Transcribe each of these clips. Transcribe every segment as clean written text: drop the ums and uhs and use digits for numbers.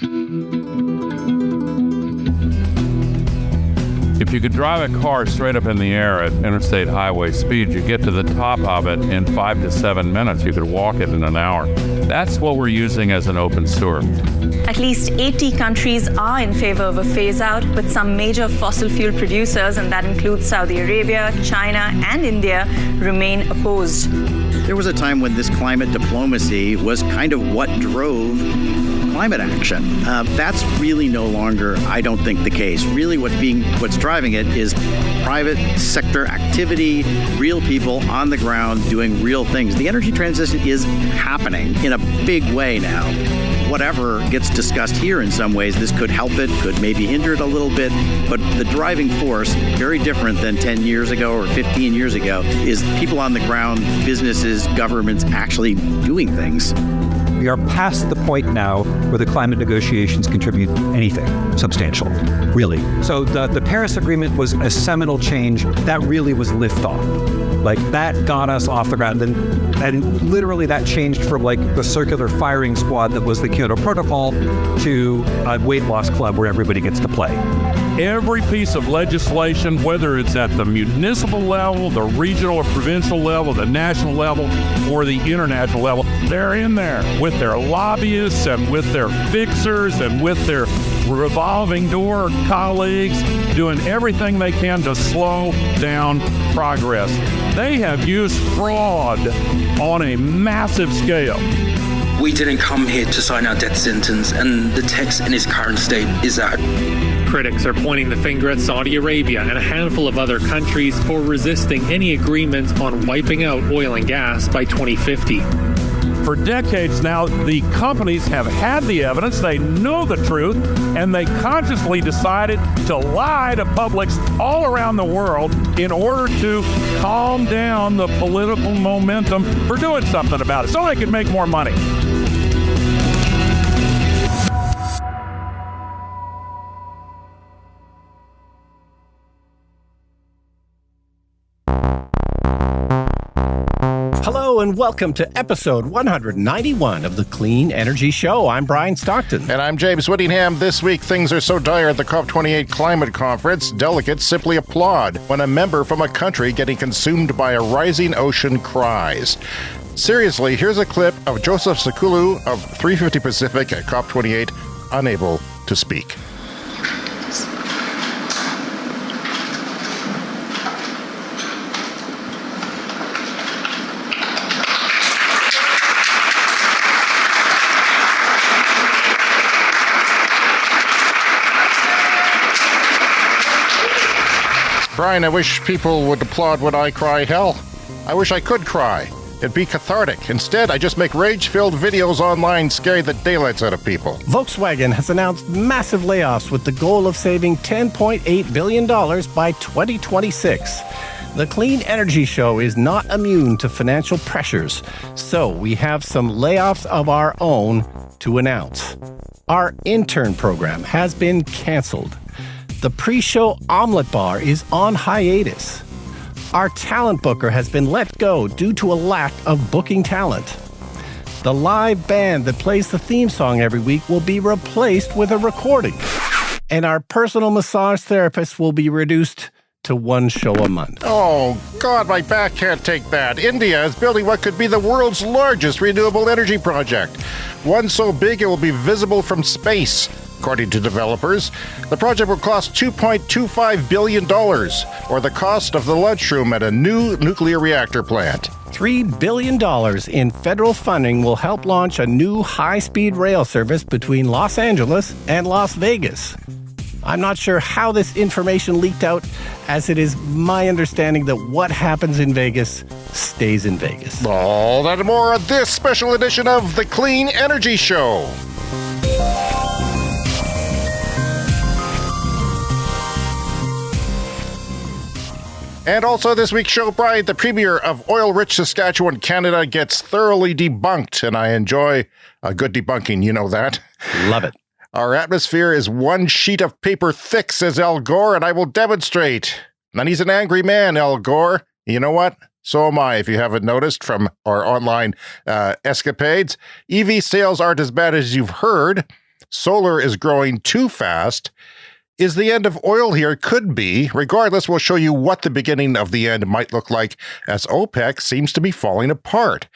If you could drive a car straight up in the air at interstate highway speed, you get to the top of it in 5 to 7 minutes. You could walk it in an hour. That's what we're using as an open sewer. At least 80 countries are in favor of a phase-out, with some major fossil fuel producers, and that includes Saudi Arabia, China, and India, remain opposed. There was a time when this climate diplomacy was kind of what drove climate action. That's really no longer, I don't think, the case. Really what's driving it is private sector activity, real people on the ground doing real things. The energy transition is happening in a big way now. Whatever gets discussed here in some ways, this could help it, could maybe hinder it a little bit, but the driving force, very different than 10 years ago or 15 years ago, is people on the ground, businesses, governments actually doing things. We are past the point now where the climate negotiations contribute anything substantial, really. So the Paris Agreement was a seminal change. That really was liftoff. Like, that got us off the ground. And literally that changed from like the circular firing squad that was the Kyoto Protocol to a weight loss club where everybody gets to play. Every piece of legislation, whether it's at the municipal level, the regional or provincial level, the national level, or the international level, they're in there with their lobbyists and with their fixers and with their revolving door colleagues, doing everything they can to slow down progress. They have used fraud on a massive scale. We didn't come here to sign our death sentence, and the text in its current state is that. Critics are pointing the finger at Saudi Arabia and a handful of other countries for resisting any agreement on wiping out oil and gas by 2050. For decades now, the companies have had the evidence, they know the truth, and they consciously decided to lie to publics all around the world in order to calm down the political momentum for doing something about it, so they could make more money. Hello and welcome to episode 191 of the Clean Energy Show. I'm Brian Stockton. And I'm James Whittingham. This week, things are so dire at the COP28 climate conference, delegates simply applaud when a member from a country getting consumed by a rising ocean cries. Seriously, here's a clip of Joseph Sakulu of 350 Pacific at COP28, unable to speak. Brian, I wish people would applaud when I cry hell. I wish I could cry. It'd be cathartic. Instead, I just make rage-filled videos online scare the daylights out of people. Volkswagen has announced massive layoffs with the goal of saving $10.8 billion by 2026. The Clean Energy Show is not immune to financial pressures, so we have some layoffs of our own to announce. Our intern program has been canceled. The pre-show omelet bar is on hiatus. Our talent booker has been let go due to a lack of booking talent. The live band that plays the theme song every week will be replaced with a recording. And our personal massage therapist will be reduced to one show a month. Oh, God, my back can't take that. India is building what could be the world's largest renewable energy project. One so big it will be visible from space. According to developers, the project will cost $2.25 billion, or the cost of the lunchroom at a new nuclear reactor plant. $3 billion in federal funding will help launch a new high-speed rail service between Los Angeles and Las Vegas. I'm not sure how this information leaked out, as it is my understanding that what happens in Vegas stays in Vegas. All that and more on this special edition of the Clean Energy Show. And also this week's show, Brian, the premier of oil-rich Saskatchewan, Canada, gets thoroughly debunked, and I enjoy a good debunking, you know that. Love it. Our atmosphere is one sheet of paper thick, says Al Gore, and I will demonstrate. And he's an angry man, Al Gore. You know what? So am I, if you haven't noticed from our online escapades. EV sales aren't as bad as you've heard. Solar is growing too fast. Is the end of oil here? Could be. Regardless, we'll show you what the beginning of the end might look like as OPEC seems to be falling apart.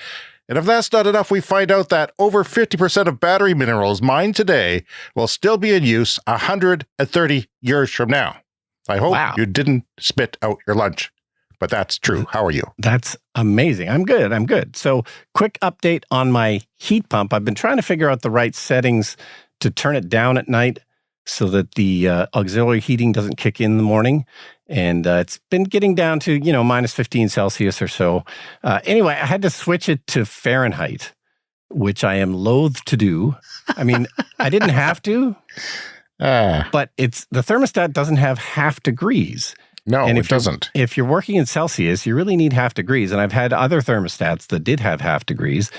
And if that's not enough, we find out that over 50% of battery minerals mined today will still be in use 130 years from now. I hope you didn't spit out your lunch, but that's true. How are you? That's amazing. I'm good. So quick update on my heat pump. I've been trying to figure out the right settings to turn it down at night so that the auxiliary heating doesn't kick in the morning. And it's been getting down to, minus 15 Celsius or so. Anyway, I had to switch it to Fahrenheit, which I am loath to do. I mean, I didn't have to, but the thermostat doesn't have half degrees. No, it doesn't. If you're working in Celsius, you really need half degrees. And I've had other thermostats that did have half degrees.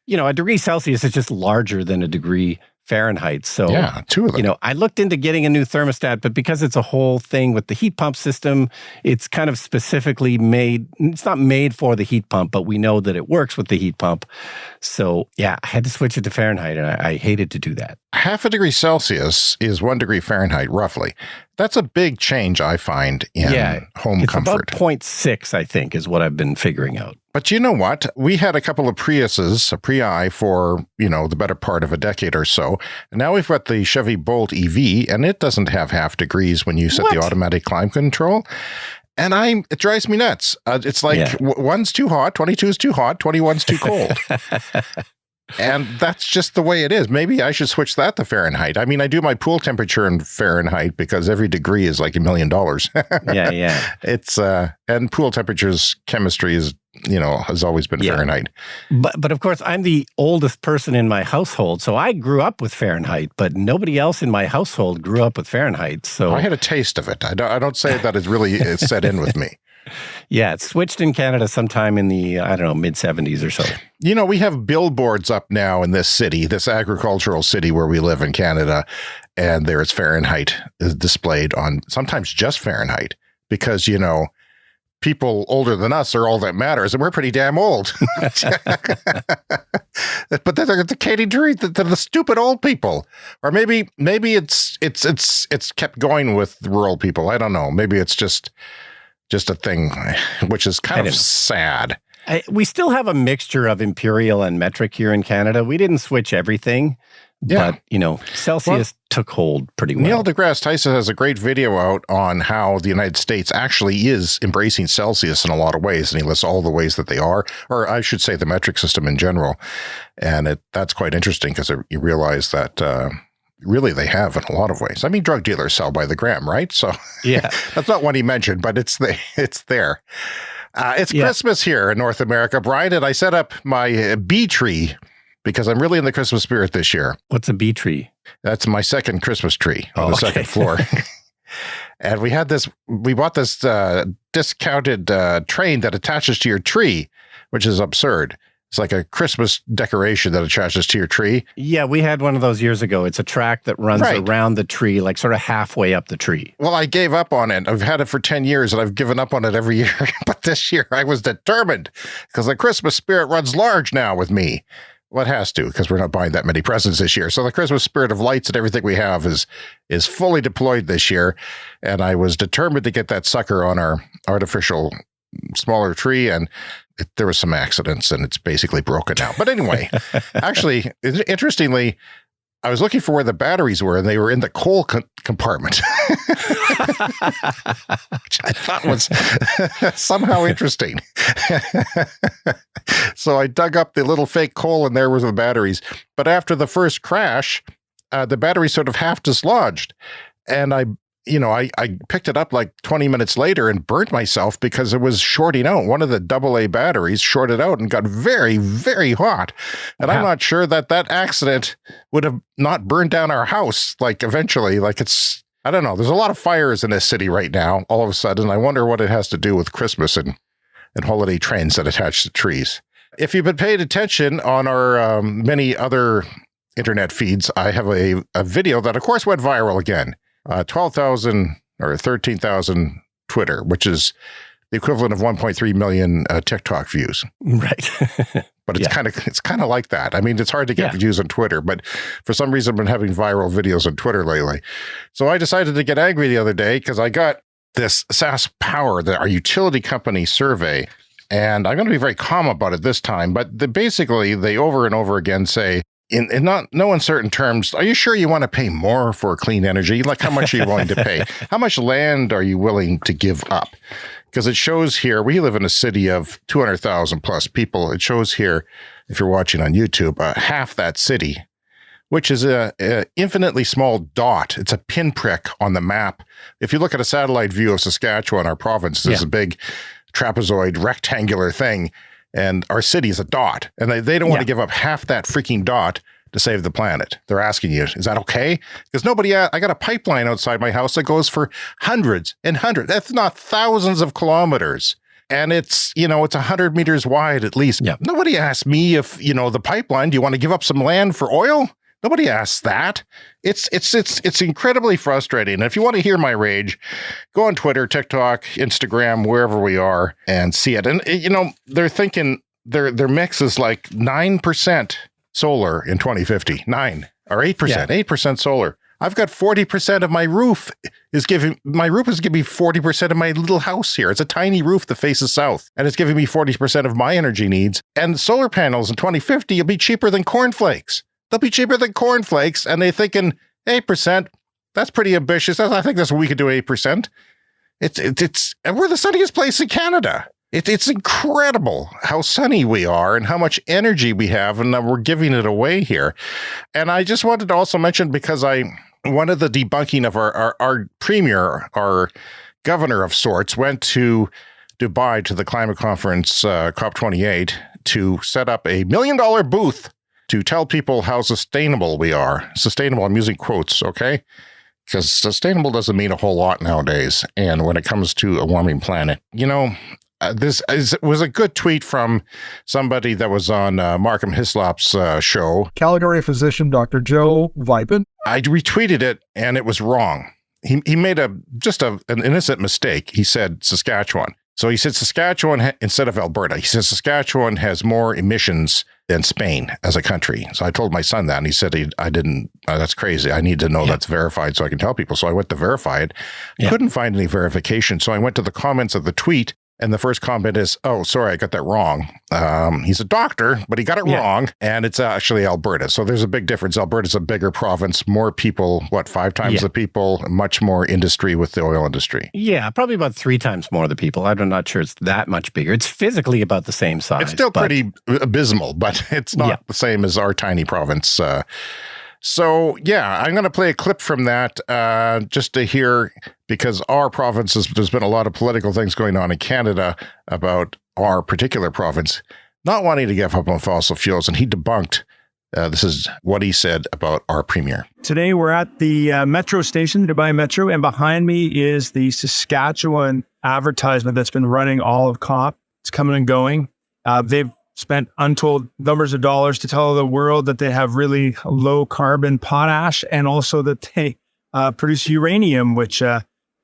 A degree Celsius is just larger than a degree Fahrenheit. So, two of them. I looked into getting a new thermostat, but because it's a whole thing with the heat pump system, it's kind of specifically made. It's not made for the heat pump, but we know that it works with the heat pump. So, I had to switch it to Fahrenheit, and I hated to do that. Half a degree Celsius is 1 degree Fahrenheit, roughly. That's a big change, I find, in home comfort. It's about 0.6, I think, is what I've been figuring out. But you know what? We had a couple of Priuses, a Prii, for, the better part of a decade or so. And now we've got the Chevy Bolt EV, and it doesn't have half degrees when you set the automatic climate control. And it drives me nuts. It's like 1's too hot, 22 is too hot, 21's too cold. And that's just the way it is. Maybe I should switch that to Fahrenheit. I mean, I do my pool temperature in Fahrenheit because every degree is like $1 million. Yeah. It's and pool temperatures chemistry is, has always been Fahrenheit. But of course, I'm the oldest person in my household, so I grew up with Fahrenheit. But nobody else in my household grew up with Fahrenheit. So I had a taste of it. I don't say that it's really set in with me. Yeah, it switched in Canada sometime in the, mid-70s or so. We have billboards up now in this city, this agricultural city where we live in Canada, and there's Fahrenheit displayed on, sometimes just Fahrenheit, because, people older than us are all that matters, and we're pretty damn old. But they're catering to the stupid old people. Or maybe it's kept going with rural people. I don't know. Maybe it's just a thing, which is kind of sad. We still have a mixture of imperial and metric here in Canada. We didn't switch everything, but, Celsius took hold pretty well. Neil deGrasse Tyson has a great video out on how the United States actually is embracing Celsius in a lot of ways, and he lists all the ways that they are, or I should say the metric system in general. And that's quite interesting because you realize that really they have in a lot of ways. I mean, drug dealers sell by the gram, right? So that's not what he mentioned, but it's there. It's Christmas here in North America, Brian, and I set up my bee tree because I'm really in the Christmas spirit this year. What's a bee tree? That's my second Christmas tree on the second floor. And we bought this discounted train that attaches to your tree, which is absurd. It's like a Christmas decoration that attaches to your tree. Yeah, we had one of those years ago. It's a track that runs around the tree, like sort of halfway up the tree. Well, I gave up on it. I've had it for 10 years, and I've given up on it every year. But this year, I was determined, because the Christmas spirit runs large now with me. Well, it has to, because we're not buying that many presents this year. So the Christmas spirit of lights and everything we have is fully deployed this year. And I was determined to get that sucker on our artificial smaller tree, and there was some accidents, and it's basically broken now. But anyway, actually, interestingly, I was looking for where the batteries were, and they were in the coal compartment, which I thought was somehow interesting. So I dug up the little fake coal, and there were the batteries. But after the first crash, the battery sort of half dislodged, and I picked it up like 20 minutes later and burnt myself because it was shorting out. One of the AA batteries shorted out and got very, very hot. And I'm not sure that accident would have not burned down our house, like eventually. I don't know. There's a lot of fires in this city right now, all of a sudden. I wonder what it has to do with Christmas and holiday trains that attach to trees. If you've been paying attention on our many other internet feeds, I have a video that, of course, went viral again. 12,000 or 13,000 Twitter, which is the equivalent of 1.3 million TikTok views. Right. But it's kind of like that. I mean, it's hard to get views on Twitter, but for some reason I've been having viral videos on Twitter lately. So I decided to get angry the other day because I got this SaskPower, our utility company survey, and I'm going to be very calm about it this time, but basically they over and over again say, in no uncertain terms, are you sure you want to pay more for clean energy? Like, how much are you willing to pay? How much land are you willing to give up? Because it shows here, we live in a city of 200,000 plus people. It shows here, if you're watching on YouTube, half that city, which is a infinitely small dot. It's a pinprick on the map. If you look at a satellite view of Saskatchewan, our province, this is a big trapezoid rectangular thing. And our city is a dot. And they don't want to give up half that freaking dot to save the planet. They're asking you, is that okay? Because I got a pipeline outside my house that goes for hundreds and hundreds. That's not thousands of kilometers. And it's 100 meters wide at least. Yeah. Nobody asked me if, the pipeline, do you want to give up some land for oil? Nobody asks that. It's incredibly frustrating. And if you want to hear my rage, go on Twitter, TikTok, Instagram, wherever we are, and see it. And they're thinking their mix is like 9% solar in 2050. 9 or 8%. 8% solar. I've got 40% of my roof is giving me 40% of my little house here. It's a tiny roof that faces south, and it's giving me 40% of my energy needs. And solar panels in 2050 will be cheaper than cornflakes. They'll be cheaper than cornflakes, and they're thinking 8%. That's pretty ambitious. I think that's what we could do. 8%. And we're the sunniest place in Canada. It's incredible how sunny we are and how much energy we have, and we're giving it away here. And I just wanted to also mention, because one of the debunking of our premier, our governor of sorts, went to Dubai to the climate conference COP28 to set up a $1 million booth to tell people how sustainable we are. Sustainable, I'm using quotes, okay? Because sustainable doesn't mean a whole lot nowadays. And when it comes to a warming planet, this was a good tweet from somebody that was on Markham Hislop's show. Calgary physician, Dr. Joe Vipin. I retweeted it, and it was wrong. He made an innocent mistake. He said Saskatchewan. So he said Saskatchewan instead of Alberta. He says Saskatchewan has more emissions than Spain as a country. So I told my son that, and he said I didn't. That's crazy. I need to know that's verified so I can tell people. So I went to verify it. Couldn't find any verification. So I went to the comments of the tweet, and the first comment is, "Oh, sorry, I got that wrong." He's a doctor, but he got it wrong, and it's actually Alberta. So there's a big difference. Alberta's a bigger province, more people, 5 times the people, much more industry with the oil industry. Yeah, probably about 3 times more of the people. I'm not sure it's that much bigger. It's physically about the same size. It's still pretty abysmal, but it's not the same as our tiny province. So, I'm going to play a clip from that just to hear, because our province, there's been a lot of political things going on in Canada about our particular province not wanting to give up on fossil fuels, and he debunked. This is what he said about our premier. Today, we're at the metro station, the Dubai Metro, and behind me is the Saskatchewan advertisement that's been running all of COP. It's coming and going. They've spent untold numbers of dollars to tell the world that they have really low carbon potash, and also that they produce uranium, which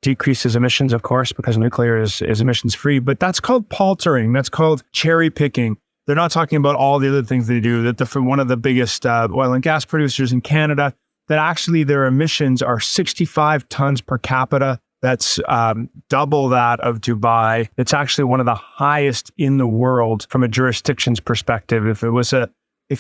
decreases emissions, of course, because nuclear is emissions free. But that's called paltering. That's called cherry picking. They're not talking about all the other things they do. That for one of the biggest oil and gas producers in Canada, that actually their emissions are 65 tons per capita. That's double that of Dubai. It's actually one of the highest in the world from a jurisdiction's perspective. If it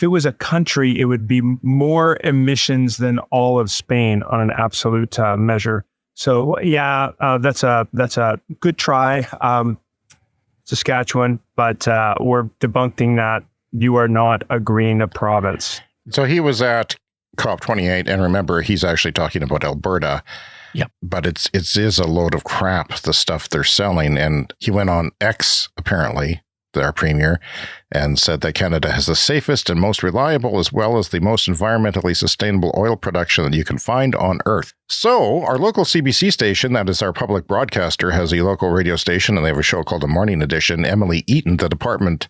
was a country, it would be more emissions than all of Spain on an absolute measure. So that's a good try, Saskatchewan, but we're debunking that. You are not a green province. So he was at COP28, and remember, he's actually talking about Alberta. Yep. But it is a load of crap, the stuff they're selling. And he went on X, apparently, our premier, and said that Canada has the safest and most reliable, as well as the most environmentally sustainable oil production that you can find on Earth. So our local CBC station, that is our public broadcaster, has a local radio station, and they have a show called The Morning Edition. Emily Eaton, the department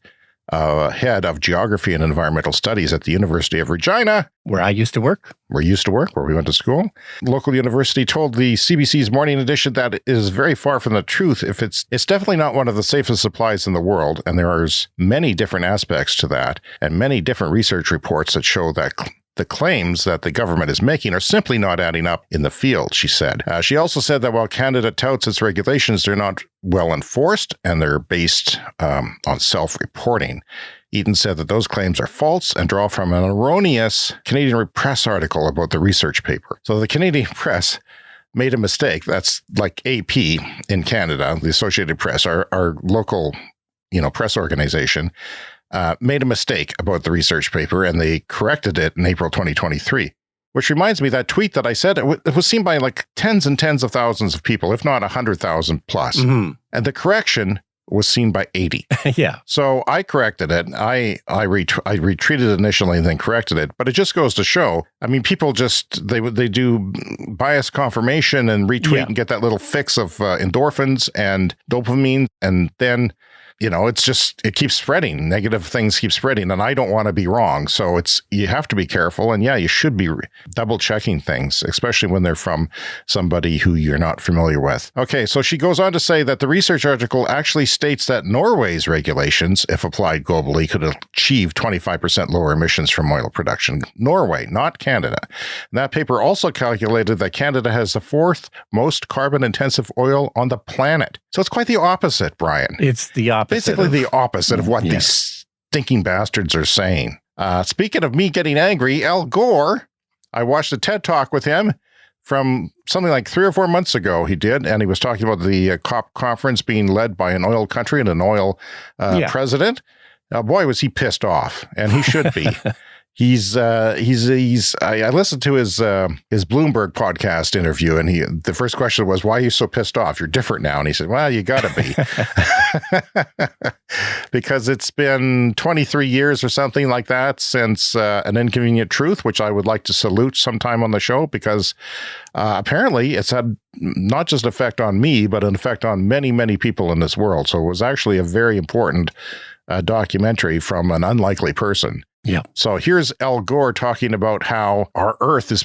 head of geography and environmental studies at the University of Regina, where I used to work. Where we went to school. Local university told the CBC's Morning Edition that it is very far from the truth. If it's definitely not one of the safest supplies in the world, and there are many different aspects to that, and many different research reports that show that the claims that the government is making are simply not adding up in the field, she said. She also said that while Canada touts its regulations, they're not well enforced and they're based on self-reporting. Eaton said that those claims are false and draw from an erroneous Canadian press article about the research paper. So the Canadian press made a mistake. That's like AP in Canada, the Associated Press, our local, press organization. Made a mistake about the research paper, and they corrected it in April 2023. Which reminds me, that tweet that I said, it was seen by like tens and tens of thousands of people, if not 100,000 plus. Mm-hmm. And the correction was seen by 80. Yeah. So I corrected it. I retweeted it initially and then corrected it. But it just goes to show, I mean, people just, they do bias confirmation and retweet and get that little fix of endorphins and dopamine, and then it keeps spreading. Negative things keep spreading, and I don't want to be wrong. So you have to be careful, and you should be double checking things, especially when they're from somebody who you're not familiar with. Okay, so she goes on to say that the research article actually states that Norway's regulations, if applied globally, could achieve 25% lower emissions from oil production. Norway, not Canada. And that paper also calculated that Canada has the fourth most carbon-intensive oil on the planet. So it's quite the opposite, Brian. It's the opposite. Basically the opposite of what these stinking bastards are saying. Speaking of me getting angry, Al Gore, I watched a TED Talk with him from something like 3 or 4 months ago. He did, and he was talking about the COP conference being led by an oil country and an oil president. Boy, was he pissed off, and he should be. I listened to his Bloomberg podcast interview, and the first question was, why are you so pissed off? You're different now. And he said, well, you gotta be. Because it's been 23 years or something like that since An Inconvenient Truth, which I would like to salute sometime on the show, because apparently it's had not just an effect on me, but an effect on many, many people in this world. So it was actually a very important documentary from an unlikely person. Yeah. So here's Al Gore talking about how our Earth's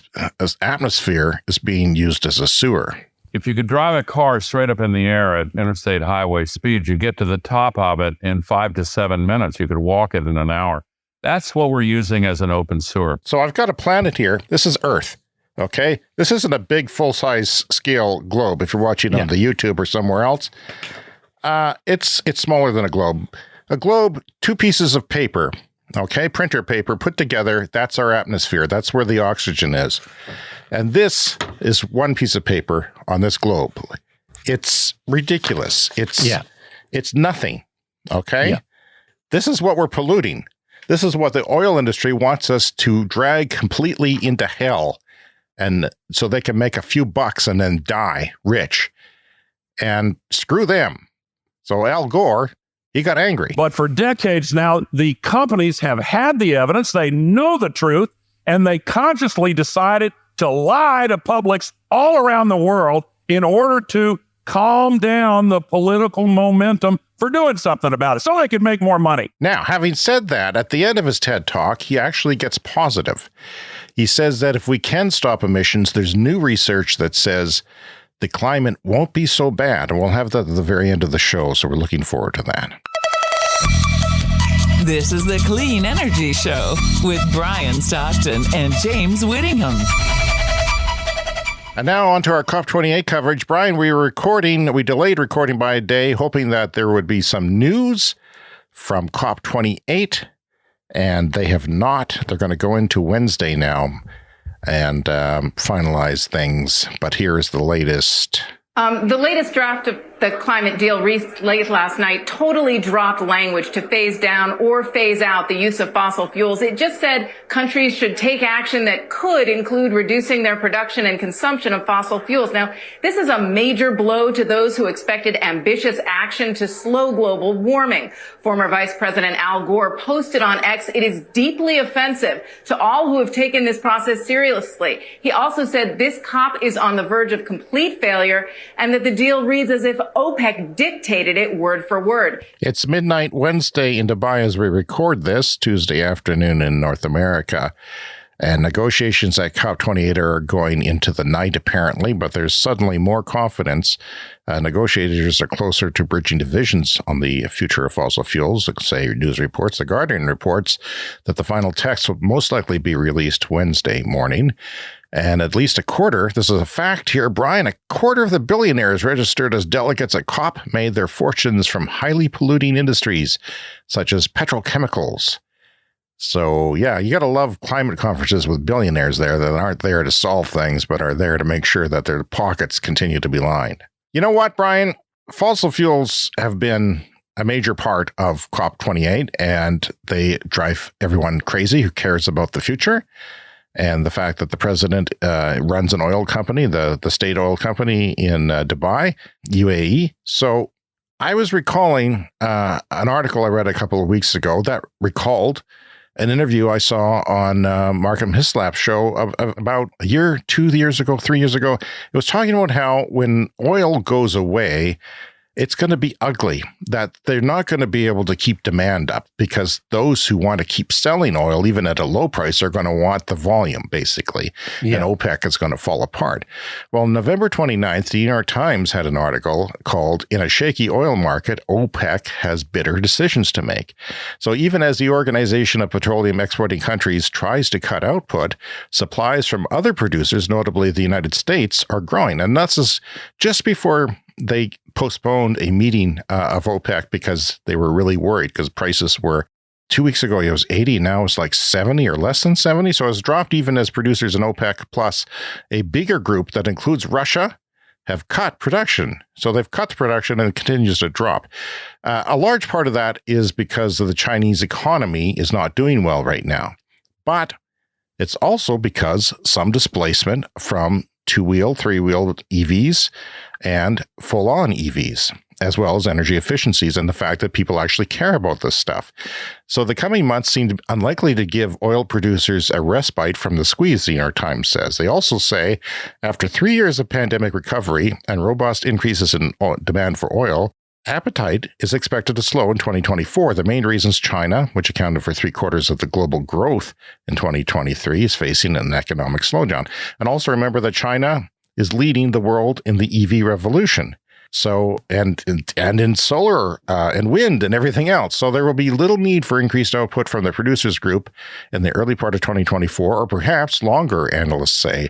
atmosphere is being used as a sewer. If you could drive a car straight up in the air at interstate highway speeds, you get to the top of it in 5 to 7 minutes. You could walk it in an hour. That's what we're using as an open sewer. So I've got a planet here. This is Earth. Okay. This isn't a big full-size scale globe. If you're watching on the YouTube or somewhere else, it's smaller than a globe. A globe, 2 pieces of paper. Okay, printer paper put together, that's our atmosphere. That's where the oxygen is. And this is 1 piece of paper on this globe. It's ridiculous. It's nothing. Okay? Yeah. This is what we're polluting. This is what the oil industry wants us to drag completely into hell, and so they can make a few bucks and then die rich. And screw them. So Al Gore, he got angry. But for decades now, the companies have had the evidence, they know the truth, and they consciously decided to lie to publics all around the world in order to calm down the political momentum for doing something about it, so they could make more money. Now, having said that, at the end of his TED Talk, he actually gets positive. He says that if we can stop emissions, there's new research that says the climate won't be so bad. And we'll have that at the very end of the show, so we're looking forward to that. This is the Clean Energy Show with Brian Stockton and James Whittingham. And now on to our COP28 coverage. Brian, we delayed recording by a day, hoping that there would be some news from COP28, and they have not. They're going to go into Wednesday now and finalize things. But here's the latest. The latest draft of the climate deal released late last night totally dropped language to phase down or phase out the use of fossil fuels. It just said countries should take action that could include reducing their production and consumption of fossil fuels. Now, this is a major blow to those who expected ambitious action to slow global warming. Former Vice President Al Gore posted on X, "It is deeply offensive to all who have taken this process seriously." He also said this COP is on the verge of complete failure and that the deal reads as if OPEC dictated it word for word. It's midnight Wednesday in Dubai as we record this, Tuesday afternoon in North America. And negotiations at COP28 are going into the night, apparently, but there's suddenly more confidence. Negotiators are closer to bridging divisions on the future of fossil fuels. Say news reports, The Guardian reports that the final text will most likely be released Wednesday morning. And at least a quarter, this is a fact here, Brian, a quarter of the billionaires registered as delegates at COP made their fortunes from highly polluting industries, such as petrochemicals. So, yeah, you got to love climate conferences with billionaires there that aren't there to solve things, but are there to make sure that their pockets continue to be lined. You know what, Brian? Fossil fuels have been a major part of COP28, and they drive everyone crazy who cares about the future. And the fact that the president runs an oil company, the state oil company in Dubai, UAE. So I was recalling an article I read a couple of weeks ago that recalled an interview I saw on Markham Hislop's show of about a year, 2 years ago, 3 years ago. It was talking about how when oil goes away, it's going to be ugly, that they're not going to be able to keep demand up because those who want to keep selling oil, even at a low price, are going to want the volume, basically. Yeah. And OPEC is going to fall apart. Well, November 29th, the New York Times had an article called, "In a Shaky Oil Market, OPEC Has Bitter Decisions to Make." So even as the Organization of Petroleum Exporting Countries tries to cut output, supplies from other producers, notably the United States, are growing. And that's just before they postponed a meeting of OPEC because they were really worried because prices were 2 weeks ago, it was 80. Now it's like 70 or less than 70. So it's dropped even as producers in OPEC plus a bigger group that includes Russia have cut production. So they've cut the production and it continues to drop. A large part of that is because of the Chinese economy is not doing well right now. But it's also because some displacement from two-wheel, three-wheel EVs and full-on EVs, as well as energy efficiencies and the fact that people actually care about this stuff. So the coming months seem unlikely to give oil producers a respite from the squeeze, the New York Times says. They also say, after 3 years of pandemic recovery and robust increases in demand for oil, appetite is expected to slow in 2024. The main reasons China, which accounted for 3/4 of the global growth in 2023, is facing an economic slowdown. And also remember that China is leading the world in the EV revolution. So, and in solar and wind and everything else. So there will be little need for increased output from the producers group in the early part of 2024, or perhaps longer, analysts say.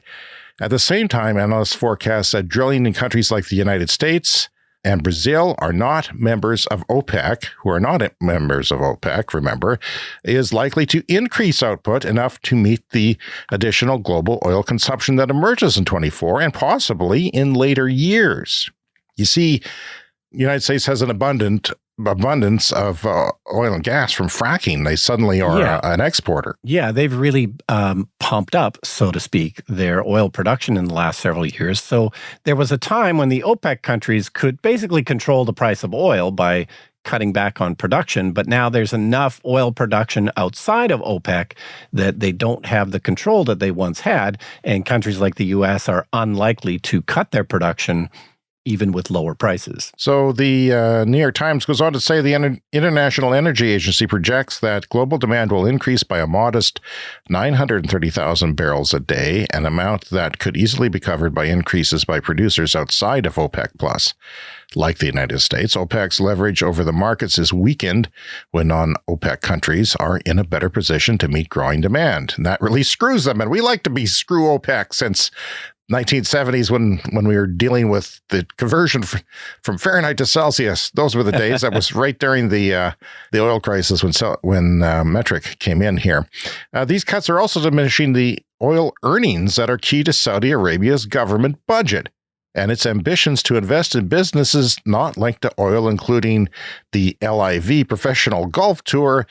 At the same time, analysts forecast that drilling in countries like the United States and Brazil are not members of OPEC, who are not members of OPEC, remember, is likely to increase output enough to meet the additional global oil consumption that emerges in 24 and possibly in later years. You see, the United States has an abundance of oil and gas from fracking. They suddenly are an exporter. Yeah, they've really pumped up, so to speak, their oil production in the last several years. So there was a time when the OPEC countries could basically control the price of oil by cutting back on production, but now there's enough oil production outside of OPEC that they don't have the control that they once had, and countries like the U.S. are unlikely to cut their production even with lower prices. So the New York Times goes on to say the International Energy Agency projects that global demand will increase by a modest 930,000 barrels a day, an amount that could easily be covered by increases by producers outside of OPEC+. Like the United States, OPEC's leverage over the markets is weakened when non-OPEC countries are in a better position to meet growing demand. And that really screws them. And we like to be screw OPEC since 1970s when we were dealing with the conversion from Fahrenheit to Celsius. Those were the days. That was right during the oil crisis when metric came in here. These cuts are also diminishing the oil earnings that are key to Saudi Arabia's government budget and its ambitions to invest in businesses not linked to oil, including the LIV Professional Golf Tour,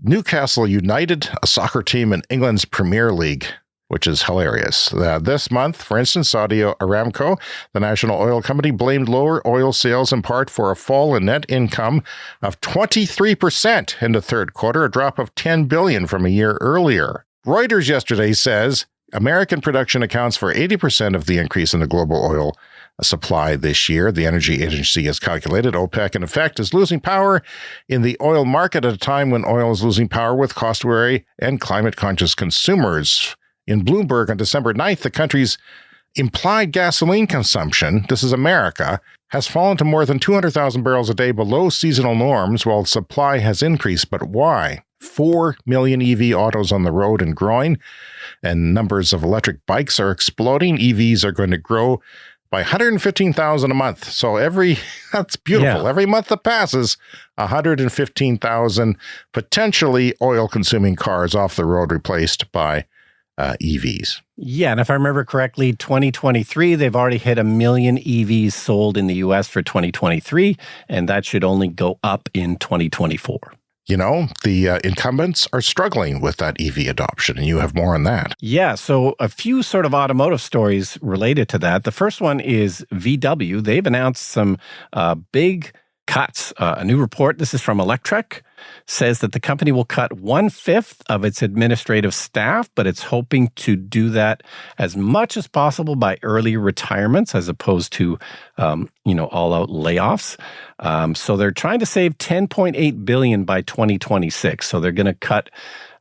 Newcastle United, a soccer team in England's Premier League, which is hilarious. This month, for instance, Saudi Aramco, the national oil company, blamed lower oil sales in part for a fall in net income of 23% in the third quarter, a drop of $10 billion from a year earlier. Reuters yesterday says American production accounts for 80% of the increase in the global oil supply this year. The Energy Agency has calculated OPEC, in effect, is losing power in the oil market at a time when oil is losing power with cost-wary and climate-conscious consumers. In Bloomberg on December 9th, the country's implied gasoline consumption, this is America, has fallen to more than 200,000 barrels a day below seasonal norms, while supply has increased. But why? 4 million EV autos on the road and growing, and numbers of electric bikes are exploding. EVs are going to grow by 115,000 a month. So that's beautiful. Yeah. Every month that passes, 115,000 potentially oil-consuming cars off the road replaced by EVs. Yeah, and if I remember correctly, 2023, they've already hit 1 million EVs sold in the U.S. for 2023, and that should only go up in 2024. You know, the incumbents are struggling with that EV adoption, and you have more on that. Yeah, so a few sort of automotive stories related to that. The first one is VW. They've announced some big cuts. A new report, this is from Electrek, says that the company will cut 1/5 of its administrative staff, but it's hoping to do that as much as possible by early retirements as opposed to, all-out layoffs. So they're trying to save $10.8 billion by 2026. So they're going to cut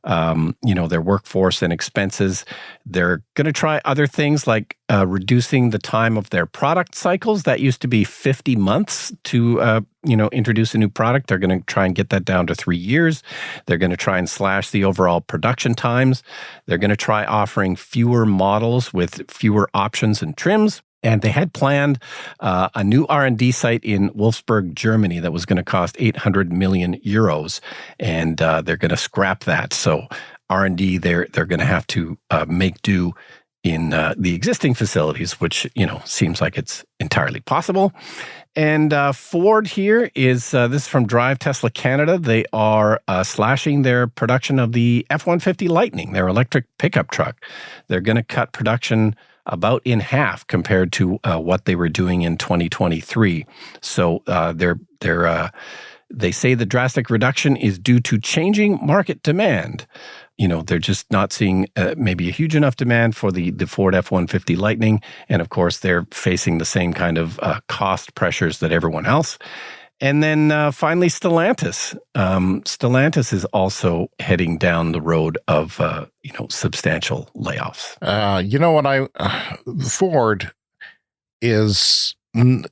their workforce and expenses. They're going to try other things like reducing the time of their product cycles. That used to be 50 months to, introduce a new product. They're going to try and get that down to 3 years. They're going to try and slash the overall production times. They're going to try offering fewer models with fewer options and trims. And they had planned a new R&D site in Wolfsburg, Germany, that was going to cost 800 million euros, and they're going to scrap that. So R&D, they're going to have to make do in the existing facilities, which seems like it's entirely possible. And Ford here is this is from Drive Tesla Canada. They are slashing their production of the F-150 Lightning, their electric pickup truck. They're going to cut production about in half compared to what they were doing in 2023. So they say the drastic reduction is due to changing market demand. They're just not seeing maybe a huge enough demand for the Ford F-150 Lightning. And of course, they're facing the same kind of cost pressures that everyone else. And then finally, Stellantis. Stellantis is also heading down the road of, substantial layoffs. Ford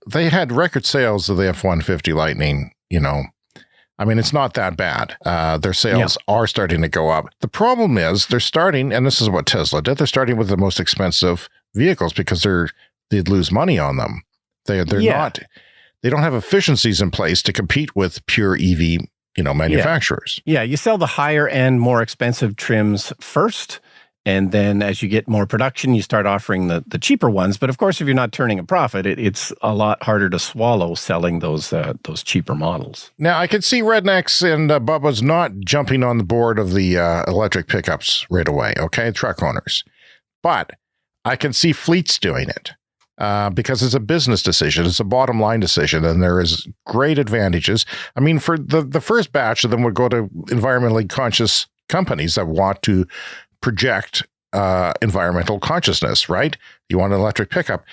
they had record sales of the F-150 Lightning, it's not that bad. Their sales are starting to go up. The problem is they're starting, and this is what Tesla did, they're starting with the most expensive vehicles because they'd lose money on them. They're not... They don't have efficiencies in place to compete with pure EV, manufacturers. Yeah, you sell the higher end, more expensive trims first, and then as you get more production, you start offering the cheaper ones. But of course, if you're not turning a profit, it's a lot harder to swallow selling those cheaper models. Now, I can see rednecks and Bubba's not jumping on the board of the electric pickups right away, okay, truck owners. But I can see fleets doing it. Because it's a business decision, it's a bottom line decision, and there is great advantages. For the first batch of them would go to environmentally conscious companies that want to project environmental consciousness, right? You want an electric pickup.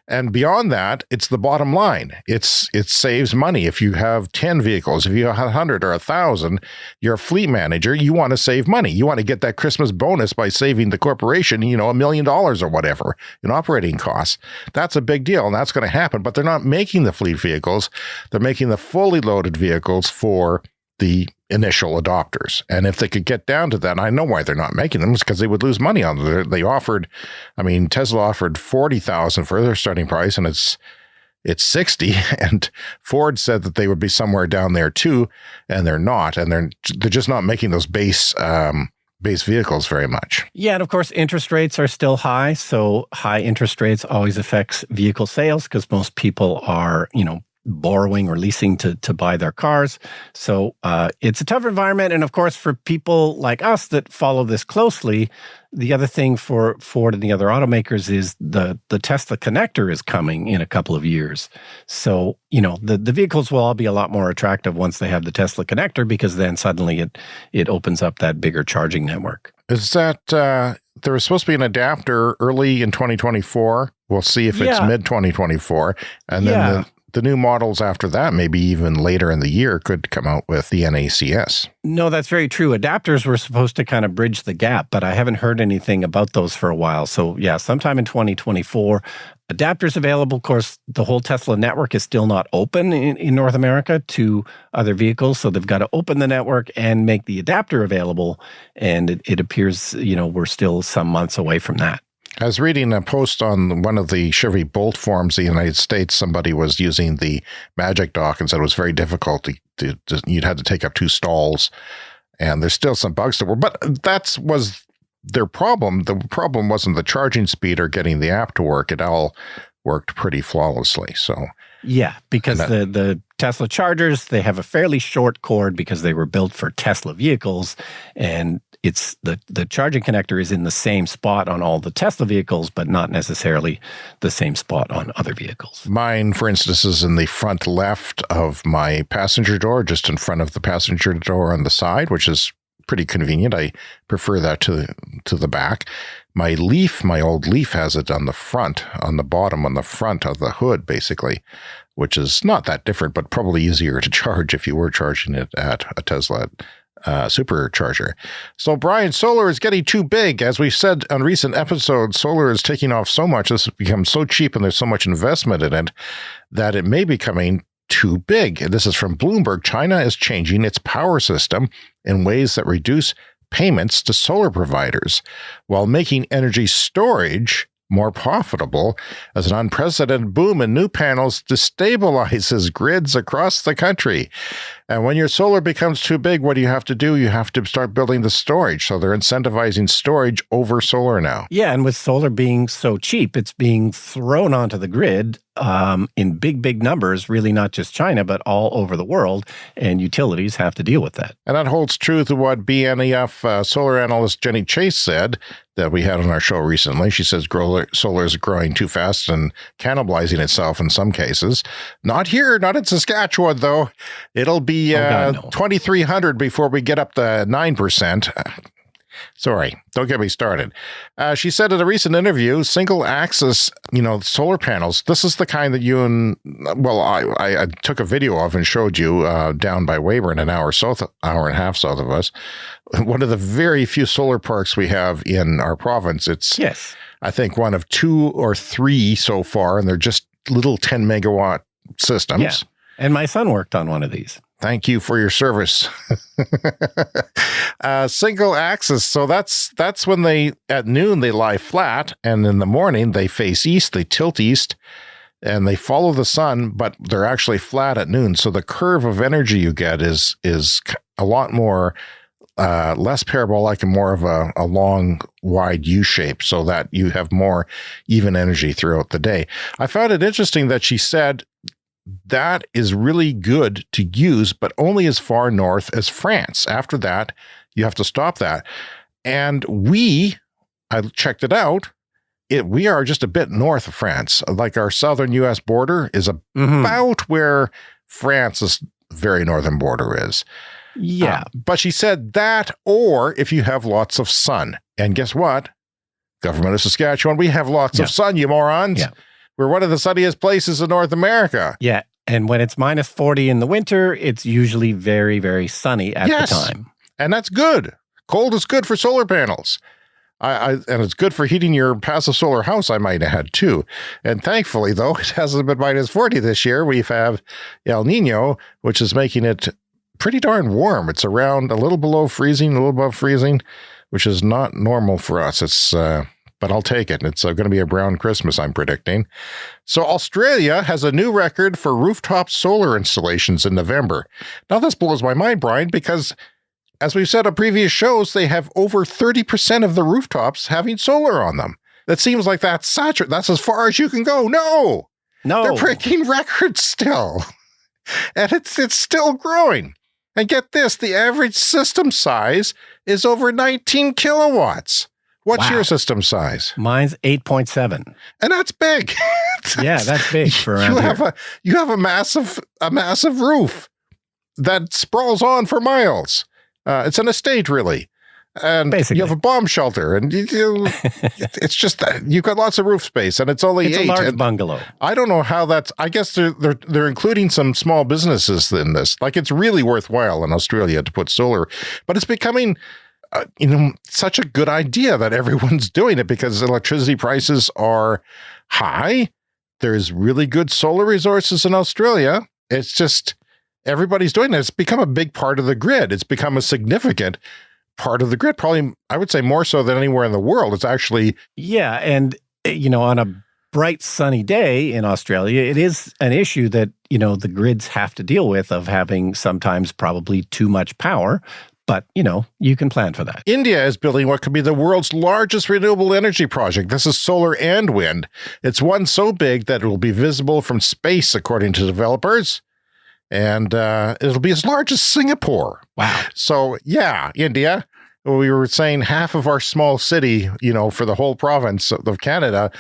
And beyond that, it's the bottom line. It saves money. If you have 10 vehicles, if you have 100 or 1,000, you're a fleet manager, you want to save money. You want to get that Christmas bonus by saving the corporation, $1 million or whatever in operating costs. That's a big deal, and that's going to happen. But they're not making the fleet vehicles. They're making the fully loaded vehicles for the initial adopters. And if they could get down to that, and I know why they're not making them, is because they would lose money on them. They offered, Tesla offered $40,000 for their starting price, and it's $60,000. And Ford said that they would be somewhere down there too, and they're not. And they're just not making those base vehicles very much. Yeah, and of course, interest rates are still high. So high interest rates always affects vehicle sales because most people are, borrowing or leasing to buy their cars. So it's a tough environment. And of course, for people like us that follow this closely, the other thing for Ford and the other automakers is the Tesla connector is coming in a couple of years. So, the vehicles will all be a lot more attractive once they have the Tesla connector, because then suddenly it opens up that bigger charging network. Is that there was supposed to be an adapter early in 2024? We'll see if it's mid 2024, and then the new models after that, maybe even later in the year, could come out with the NACS. No, that's very true. Adapters were supposed to kind of bridge the gap, but I haven't heard anything about those for a while. So yeah, sometime in 2024, adapters available. Of course, the whole Tesla network is still not open in North America to other vehicles. So they've got to open the network and make the adapter available. And it appears, we're still some months away from that. I was reading a post on one of the Chevy Bolt forums in the United States. Somebody was using the Magic Dock and said it was very difficult. You'd had to take up 2 stalls, and there's still some bugs that were, but that was their problem. The problem wasn't the charging speed or getting the app to work. It all worked pretty flawlessly. So yeah, because the Tesla chargers, they have a fairly short cord because they were built for Tesla vehicles, and it's the charging connector is in the same spot on all the Tesla vehicles, but not necessarily the same spot on other vehicles. Mine, for instance, is in the front left of my passenger door, just in front of the passenger door on the side, which is pretty convenient. I prefer that to the back. My old Leaf has it on the front, on the bottom, on the front of the hood, basically, which is not that different, but probably easier to charge if you were charging it at a Tesla supercharger. So, Brian, solar is getting too big. As we've said on recent episodes, solar is taking off so much. This has become so cheap and there's so much investment in it that it may be becoming too big. And this is from Bloomberg. China is changing its power system in ways that reduce payments to solar providers while making energy storage more profitable as an unprecedented boom in new panels destabilizes grids across the country. And when your solar becomes too big, what do you have to do? You have to start building the storage. So they're incentivizing storage over solar now. Yeah, and with solar being so cheap, it's being thrown onto the grid in big numbers, really not just China, but all over the world, and utilities have to deal with that. And that holds true to what BNEF solar analyst Jenny Chase said that we had on our show recently. She says solar is growing too fast and cannibalizing itself in some cases. Not here, not in Saskatchewan, though. It'll be 2,300 before we get up to 9%. Sorry, don't get me started. She said in a recent interview, single axis, solar panels, this is the kind that I took a video of and showed you down by Weyburn, an hour and a half south of us. One of the very few solar parks we have in our province. It's, I think, one of 2 or 3 so far, and they're just little 10 megawatt systems. Yeah. And my son worked on one of these. Thank you for your service. Single axis. So that's when at noon, they lie flat, and in the morning they face east, they tilt east, and they follow the sun, but they're actually flat at noon. So the curve of energy you get is a lot more, less parabolic and more of a long, wide U shape, so that you have more even energy throughout the day. I found it interesting that she said that is really good to use, but only as far north as France. After that, you have to stop that. And I checked it out, we are just a bit north of France. Like our southern U.S. border is about where France's very northern border is. Yeah. But she said that, or if you have lots of sun. And guess what? Government of Saskatchewan, we have lots of sun, you morons. Yeah. We're one of the sunniest places in North America. Yeah. And when it's minus 40 in the winter, it's usually very, very sunny at the time. And that's good. Cold is good for solar panels. And it's good for heating your passive solar house, I might add, too. And thankfully, though, it hasn't been minus 40 this year. We have El Nino, which is making it pretty darn warm. It's around a little below freezing, a little above freezing, which is not normal for us. It's but I'll take it. It's going to be a brown Christmas, I'm predicting. So Australia has a new record for rooftop solar installations in November. Now, this blows my mind, Brian, because as we've said on previous shows, they have over 30% of the rooftops having solar on them. That seems like that's saturated. That's as far as you can go. No. They're breaking records still. And it's still growing. And get this, the average system size is over 19 kilowatts. What's your system size? Mine's 8.7. And that's big. Yeah, that's big for around here. You have a massive roof that sprawls on for miles. It's an estate, really. And Basically. you have a bomb shelter, and it's just that you've got lots of roof space, and it's only It's 8. a large bungalow. I don't know how that's. I guess they're including some small businesses in this. Like, it's really worthwhile in Australia to put solar, but it's becoming, such a good idea that everyone's doing it because electricity prices are high. There's really good solar resources in Australia. It's just everybody's doing it. It's become a big part of the grid. It's become a significant part of the grid, probably, I would say, more so than anywhere in the world. It's actually... Yeah, and, on a bright, sunny day in Australia, it is an issue that, the grids have to deal with, of having sometimes probably too much power. But, you can plan for that. India is building what could be the world's largest renewable energy project. This is solar and wind. It's one so big that it will be visible from space, according to developers. And it'll be as large as Singapore. Wow. So, yeah, India, we were saying half of our small city, for the whole province of Canada,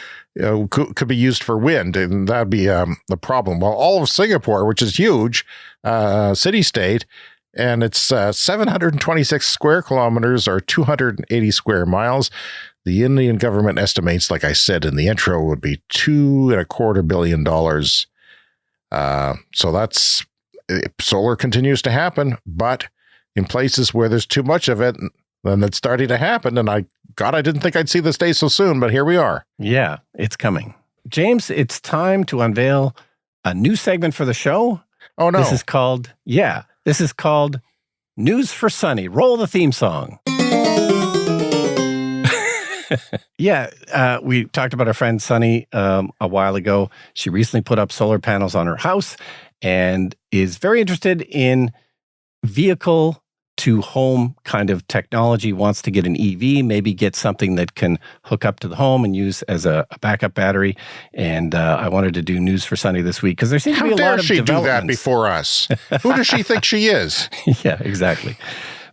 could be used for wind, and that'd be the problem. Well, all of Singapore, which is huge, city-state, and it's 726 square kilometers or 280 square miles. The Indian government estimates, like I said in the intro, would be $2.25 billion. So that's... solar continues to happen, but in places where there's too much of it, then it's starting to happen. And I didn't think I'd see this day so soon, but here we are. Yeah, it's coming. James, it's time to unveil a new segment for the show. Oh, no. This is called News for Sunny. Roll the theme song. Yeah, we talked about our friend Sunny a while ago. She recently put up solar panels on her house and is very interested in vehicle to home kind of technology, wants to get an EV, maybe get something that can hook up to the home and use as a backup battery. And I wanted to do News for Sunny this week because there seems to be a lot of developments. How dare she do that before us? Who does she think she is? Yeah, exactly.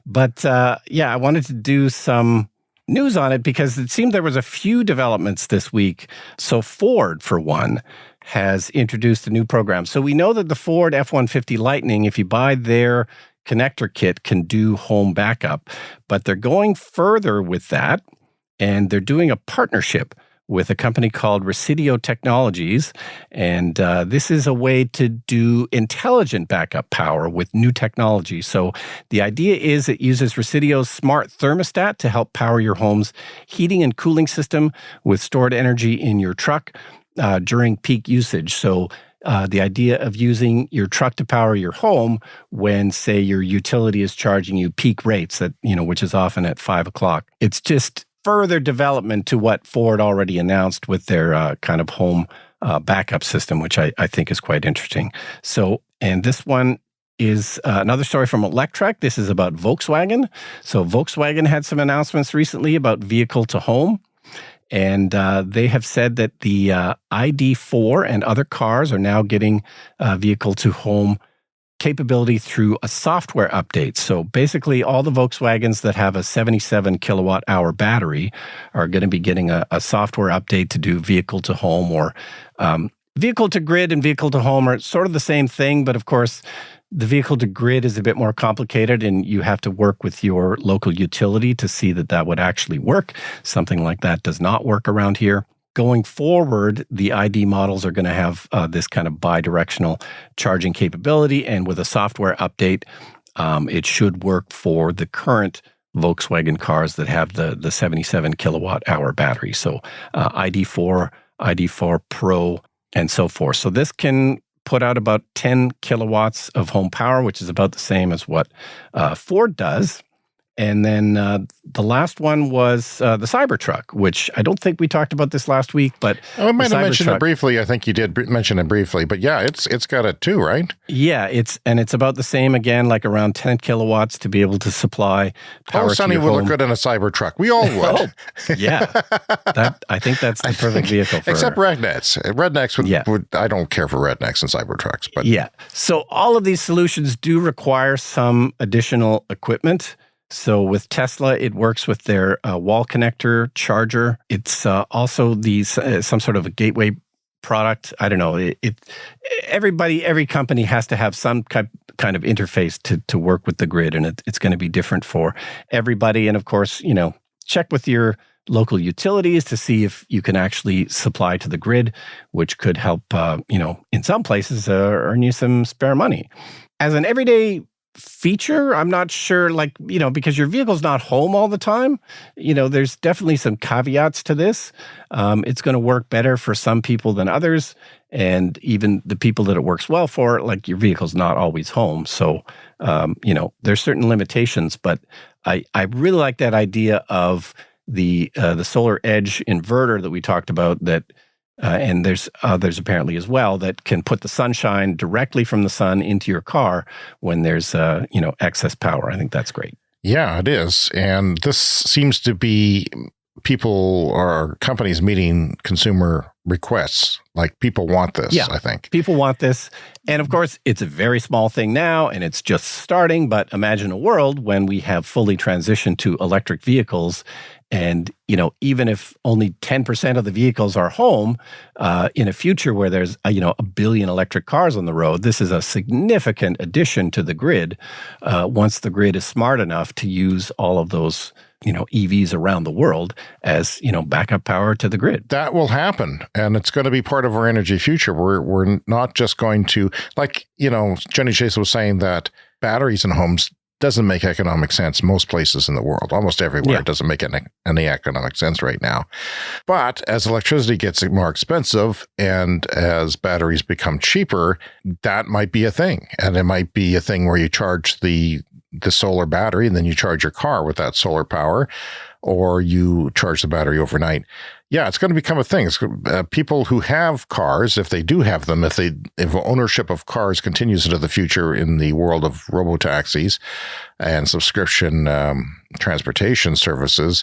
But I wanted to do some news on it because it seemed there was a few developments this week. So Ford, for one, has introduced a new program. So we know that the Ford F-150 Lightning, if you buy their connector kit, can do home backup, but they're going further with that, and they're doing a partnership with a company called Reconsidering Technologies, and this is a way to do intelligent backup power with new technology. So the idea is it uses Reconsidering's smart thermostat to help power your home's heating and cooling system with stored energy in your truck during peak usage. So the idea of using your truck to power your home when, say, your utility is charging you peak rates at, which is often at 5 o'clock. It's just further development to what Ford already announced with their kind of home backup system, which I think is quite interesting. So, and this one is another story from Electrek. This is about Volkswagen. So Volkswagen had some announcements recently about vehicle to home. And they have said that the ID4 and other cars are now getting vehicle-to-home capability through a software update. So basically, all the Volkswagens that have a 77 kilowatt-hour battery are going to be getting a software update to do vehicle-to-home, or vehicle-to-grid and vehicle-to-home are sort of the same thing, but of course, the vehicle-to-grid is a bit more complicated, and you have to work with your local utility to see that that would actually work. Something like that does not work around here. Going forward, the ID models are going to have this kind of bi-directional charging capability, and with a software update, it should work for the current Volkswagen cars that have the 77 kilowatt-hour battery. So ID4, ID4 Pro, and so forth. So this can put out about 10 kilowatts of home power, which is about the same as what Ford does. And then the last one was the Cybertruck, which I don't think we talked about this last week, but I might have mentioned it briefly. I think you did mention it briefly, but yeah, it's got it too, right? Yeah, it's about the same again, like around 10 kilowatts to be able to supply power. Oh, Sonny would look good in a Cybertruck. We all would. Yeah, I think that's the perfect vehicle for except her. Rednecks. Rednecks would. I don't care for rednecks and Cybertrucks, but yeah. So all of these solutions do require some additional equipment. So with Tesla, it works with their wall connector charger. It's also some sort of a gateway product. I don't know. Every company has to have some kind of interface to work with the grid, and it's going to be different for everybody. And of course, check with your local utilities to see if you can actually supply to the grid, which could help, in some places earn you some spare money. As an everyday feature, I'm not sure, because your vehicle's not home all the time, there's definitely some caveats to this. It's going to work better for some people than others. And even the people that it works well for, your vehicle's not always home. So, there's certain limitations, but I really like that idea of the solar edge inverter that we talked about that, and there's others apparently as well, that can put the sunshine directly from the sun into your car when there's excess power. I think that's great. Yeah, it is. And this seems to be people or companies meeting consumer requests. People want this, I think. People want this. And of course, it's a very small thing now, and it's just starting. But imagine a world when we have fully transitioned to electric vehicles. And, even if only 10% of the vehicles are home, in a future where there's, a billion electric cars on the road, this is a significant addition to the grid once the grid is smart enough to use all of those, EVs around the world as, backup power to the grid. That will happen, and it's going to be part of our energy future. We're not just going to, Jenny Chase was saying that batteries in homes doesn't make economic sense most places in the world. Almost everywhere it doesn't make any economic sense right now. But as electricity gets more expensive and as batteries become cheaper, that might be a thing. And it might be a thing where you charge the solar battery and then you charge your car with that solar power, or you charge the battery overnight. Yeah, it's going to become a thing. People who have cars, if they do have them, if ownership of cars continues into the future in the world of robotaxis and subscription transportation services,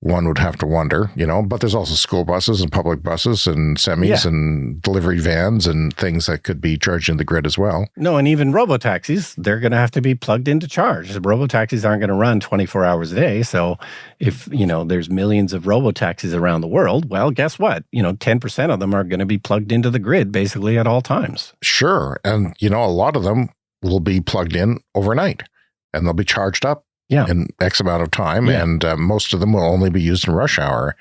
one would have to wonder, but there's also school buses and public buses and semis and delivery vans and things that could be charged in the grid as well. No, and even robotaxis, they're going to have to be plugged into charge. The robotaxis aren't going to run 24 hours a day. So if, there's millions of robotaxis around the world, well, guess what? 10% of them are going to be plugged into the grid basically at all times. Sure. And, a lot of them will be plugged in overnight and they'll be charged up in X amount of time, and most of them will only be used in rush hour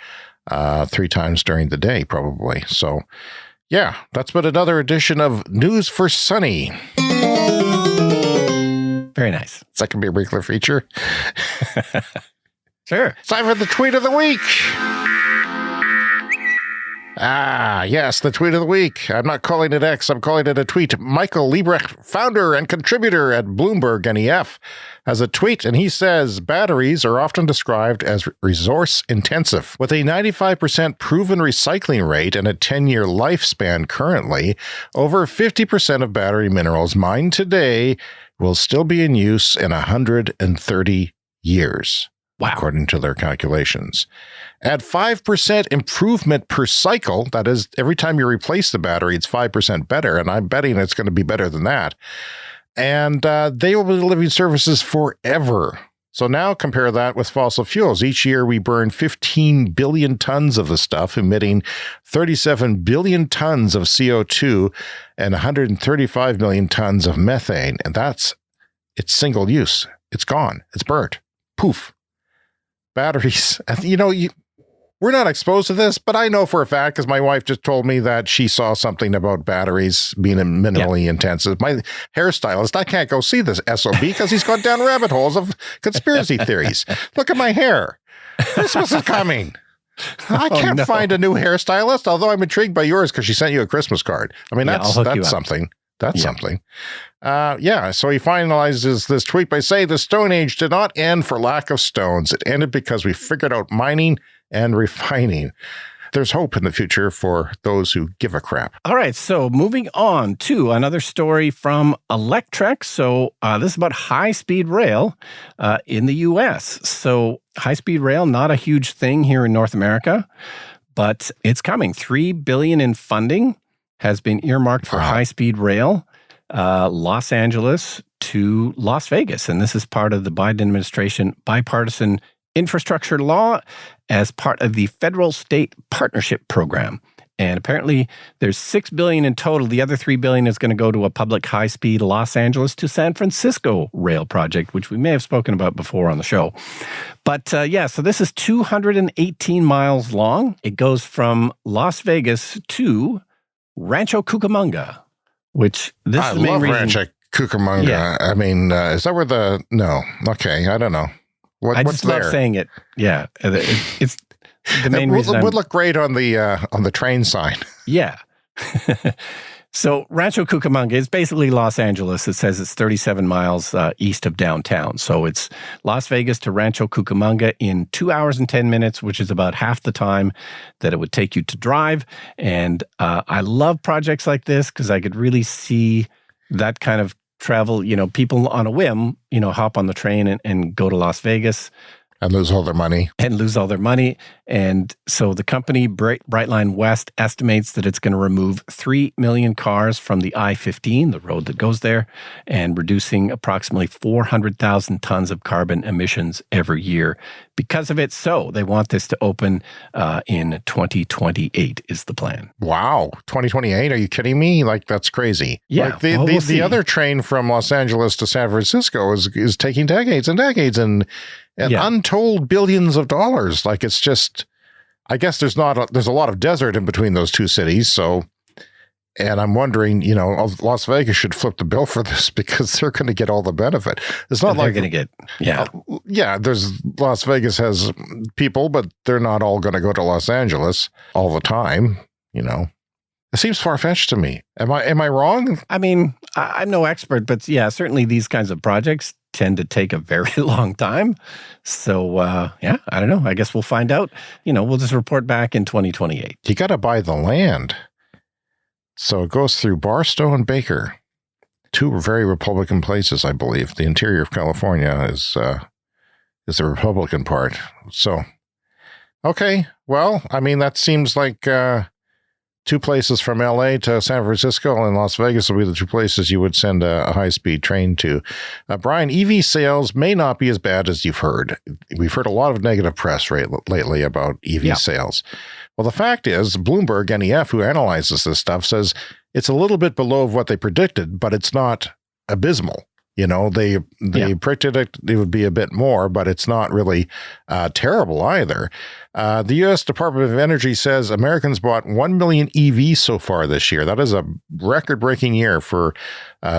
3 times during the day, probably. So, that's been another edition of News for Sunny. Very nice. That can be a regular feature. Sure. It's time for the tweet of the week. Yes, the tweet of the week. I'm not calling it X, I'm calling it a tweet. Michael Liebrecht, founder and contributor at Bloomberg NEF, has a tweet, and he says, batteries are often described as resource-intensive. With a 95% proven recycling rate and a 10-year lifespan currently, over 50% of battery minerals mined today will still be in use in 130 years. Wow. According to their calculations. At 5% improvement per cycle, that is, every time you replace the battery, it's 5% better, and I'm betting it's going to be better than that. And they will be delivering services forever. So now compare that with fossil fuels. Each year we burn 15 billion tons of the stuff, emitting 37 billion tons of CO2 and 135 million tons of methane. And it's single use. It's gone. It's burnt. Poof. Batteries, we're not exposed to this, but I know for a fact because my wife just told me that she saw something about batteries being minimally intensive. My hairstylist, I can't go see this SOB because he's gone down rabbit holes of conspiracy theories. Look at my hair. Christmas is coming. I can't find a new hairstylist, although I'm intrigued by yours because she sent you a Christmas card. I mean, that's something. That's something. So he finalizes this tweet by saying the Stone Age did not end for lack of stones. It ended because we figured out mining and refining. There's hope in the future for those who give a crap. All right, so moving on to another story from Electrek. So this is about high-speed rail in the U.S. So high-speed rail, not a huge thing here in North America, but it's coming. $3 billion in funding has been earmarked for high-speed rail, Los Angeles to Las Vegas. And this is part of the Biden administration bipartisan infrastructure law as part of the Federal State Partnership Program. And apparently there's $6 billion in total. The other $3 billion is going to go to a public high-speed Los Angeles to San Francisco rail project, which we may have spoken about before on the show. But so this is 218 miles long. It goes from Las Vegas to Rancho Cucamonga, which this is the main reason. Rancho Cucamonga. Yeah. I mean, is that where no. Okay, I don't know. I just love saying it. Yeah, it's the main reason. It would look great on the train sign. Yeah. So Rancho Cucamonga is basically Los Angeles. It says it's 37 miles east of downtown. So it's Las Vegas to Rancho Cucamonga in 2 hours and 10 minutes, which is about half the time that it would take you to drive. And I love projects like this because I could really see that kind of travel, people on a whim, hop on the train and go to Las Vegas. And lose all their money. And so the company, Brightline West, estimates that it's going to remove 3 million cars from the I-15, the road that goes there, and reducing approximately 400,000 tons of carbon emissions every year because of it. So they want this to open in 2028 is the plan. Wow. 2028? Are you kidding me? Like, that's crazy. Yeah. Like the other train from Los Angeles to San Francisco is taking decades and decades and untold billions of dollars. Like, it's just, I guess there's a lot of desert in between those two cities. So, and I'm wondering, Las Vegas should flip the bill for this because they're going to get all the benefit. It's not they're going to get, there's Las Vegas has people, but they're not all going to go to Los Angeles all the time. It seems far-fetched to me. Am I wrong? I mean, I'm no expert, but yeah, certainly these kinds of projects tend to take a very long time. So, I don't know. I guess we'll find out. We'll just report back in 2028. You got to buy the land. So it goes through Barstow and Baker, two very Republican places, I believe. The interior of California is the Republican part. So, okay. Well, I mean, that seems like two places from LA to San Francisco, and Las Vegas will be the two places you would send a high-speed train to. Brian, EV sales may not be as bad as you've heard. We've heard a lot of negative press lately about EV sales. Well, the fact is, Bloomberg NEF, who analyzes this stuff, says it's a little bit below what they predicted, but it's not abysmal. They predicted it would be a bit more, but it's not really terrible either. The U.S. Department of Energy says Americans bought 1 million EVs so far this year. That is a record-breaking year for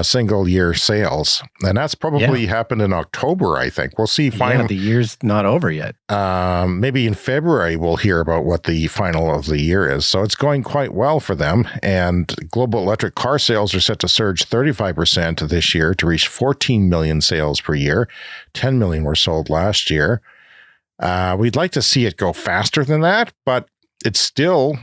single-year sales. And that's probably happened in October, I think. We'll see. The year's not over yet. Maybe in February we'll hear about what the final of the year is. So it's going quite well for them. And global electric car sales are set to surge 35% this year to reach 14 million sales per year. 10 million were sold last year. We'd like to see it go faster than that, but it's still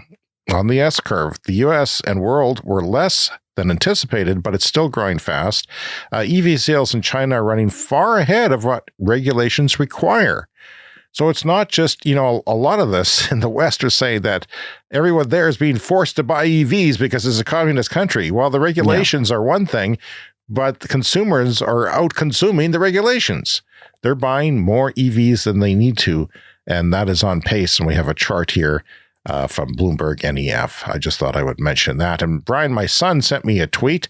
on the S curve. The U.S. and world were less than anticipated, but it's still growing fast. EV sales in China are running far ahead of what regulations require. So it's not just, a lot of this in the West are saying that everyone there is being forced to buy EVs because it's a communist country. Well, the regulations are one thing, but the consumers are out consuming the regulations. They're buying more EVs than they need to, and that is on pace. And we have a chart here from Bloomberg NEF. I just thought I would mention that. And Brian, my son, sent me a tweet.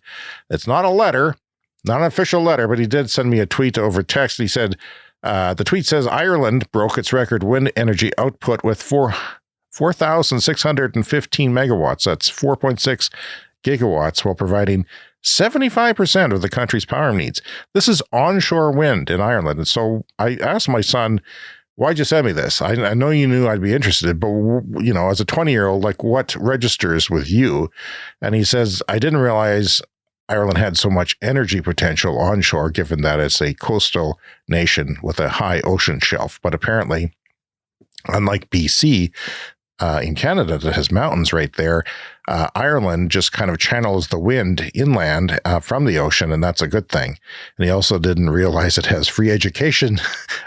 It's not a letter, not an official letter, but he did send me a tweet over text. He said, the tweet says, Ireland broke its record wind energy output with 4,615 megawatts. That's 4.6 gigawatts, while providing 75% of the country's power needs. This is onshore wind in Ireland. And so I asked my son, why'd you send me this? I know you knew I'd be interested, but, as a 20-year-old, like, what registers with you? And he says, I didn't realize Ireland had so much energy potential onshore, given that it's a coastal nation with a high ocean shelf. But apparently, unlike BC, in Canada that has mountains right there, Ireland just kind of channels the wind inland from the ocean, and that's a good thing. And he also didn't realize it has free education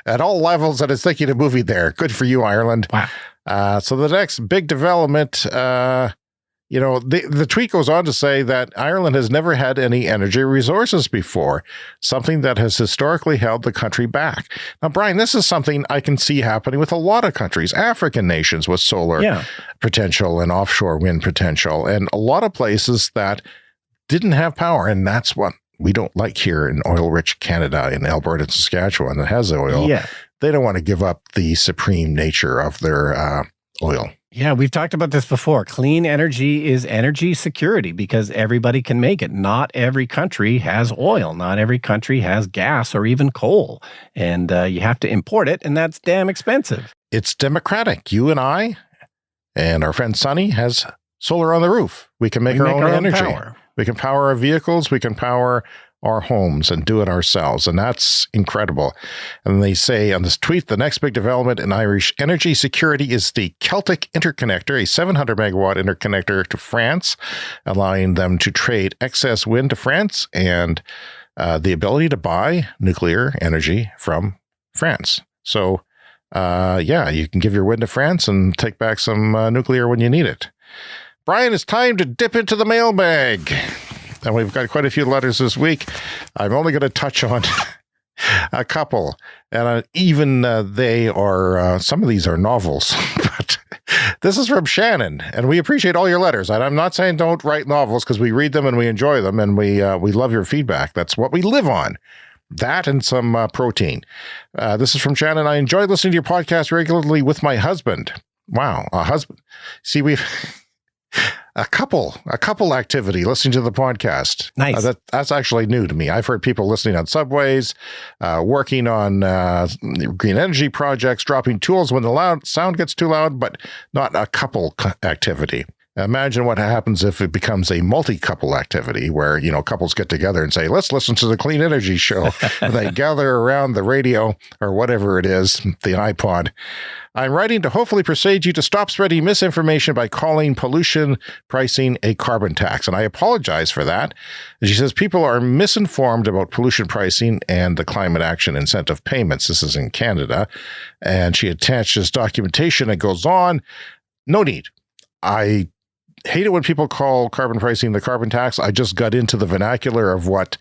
at all levels, and it's thinking of moving there. Good for you, Ireland. Wow. So the next big development You know, the tweet goes on to say that Ireland has never had any energy resources before, something that has historically held the country back. Now, Brian, this is something I can see happening with a lot of countries, African nations with solar potential and offshore wind potential, and a lot of places that didn't have power. And that's what we don't like here in oil-rich Canada, in Alberta and Saskatchewan that has oil. Yeah. They don't want to give up the supreme nature of their oil. Yeah, we've talked about this before. Clean energy is energy security because everybody can make it. Not every country has oil. Not every country has gas or even coal. And you have to import it, and that's damn expensive. It's democratic. You and I and our friend Sonny has solar on the roof. We can make our own energy. Power. We can power our vehicles. We can power our homes and do it ourselves. And that's incredible. And they say on this tweet, the next big development in Irish energy security is the Celtic Interconnector, a 700 megawatt interconnector to France, allowing them to trade excess wind to France and the ability to buy nuclear energy from France. So, you can give your wind to France and take back some nuclear when you need it. Brian, it's time to dip into the mailbag. And we've got quite a few letters this week. I'm only going to touch on a couple. And even they are, some of these are novels. But this is from Shannon. And we appreciate all your letters. And I'm not saying don't write novels because we read them and we enjoy them. And we love your feedback. That's what we live on. That and some protein. This is from Shannon. I enjoy listening to your podcast regularly with my husband. Wow, a husband. See, we've... A couple activity listening to the podcast. Nice. That's actually new to me. I've heard people listening on subways, working on green energy projects, dropping tools when the sound gets too loud, but not a couple activity. Imagine what happens if it becomes a multi-couple activity where, couples get together and say, let's listen to the Clean Energy Show. And they gather around the radio or whatever it is, the iPod. I'm writing to hopefully persuade you to stop spreading misinformation by calling pollution pricing a carbon tax. And I apologize for that. She says people are misinformed about pollution pricing and the climate action incentive payments. This is in Canada. And she attaches documentation and goes on. No need. I hate it when people call carbon pricing the carbon tax. I just got into the vernacular of what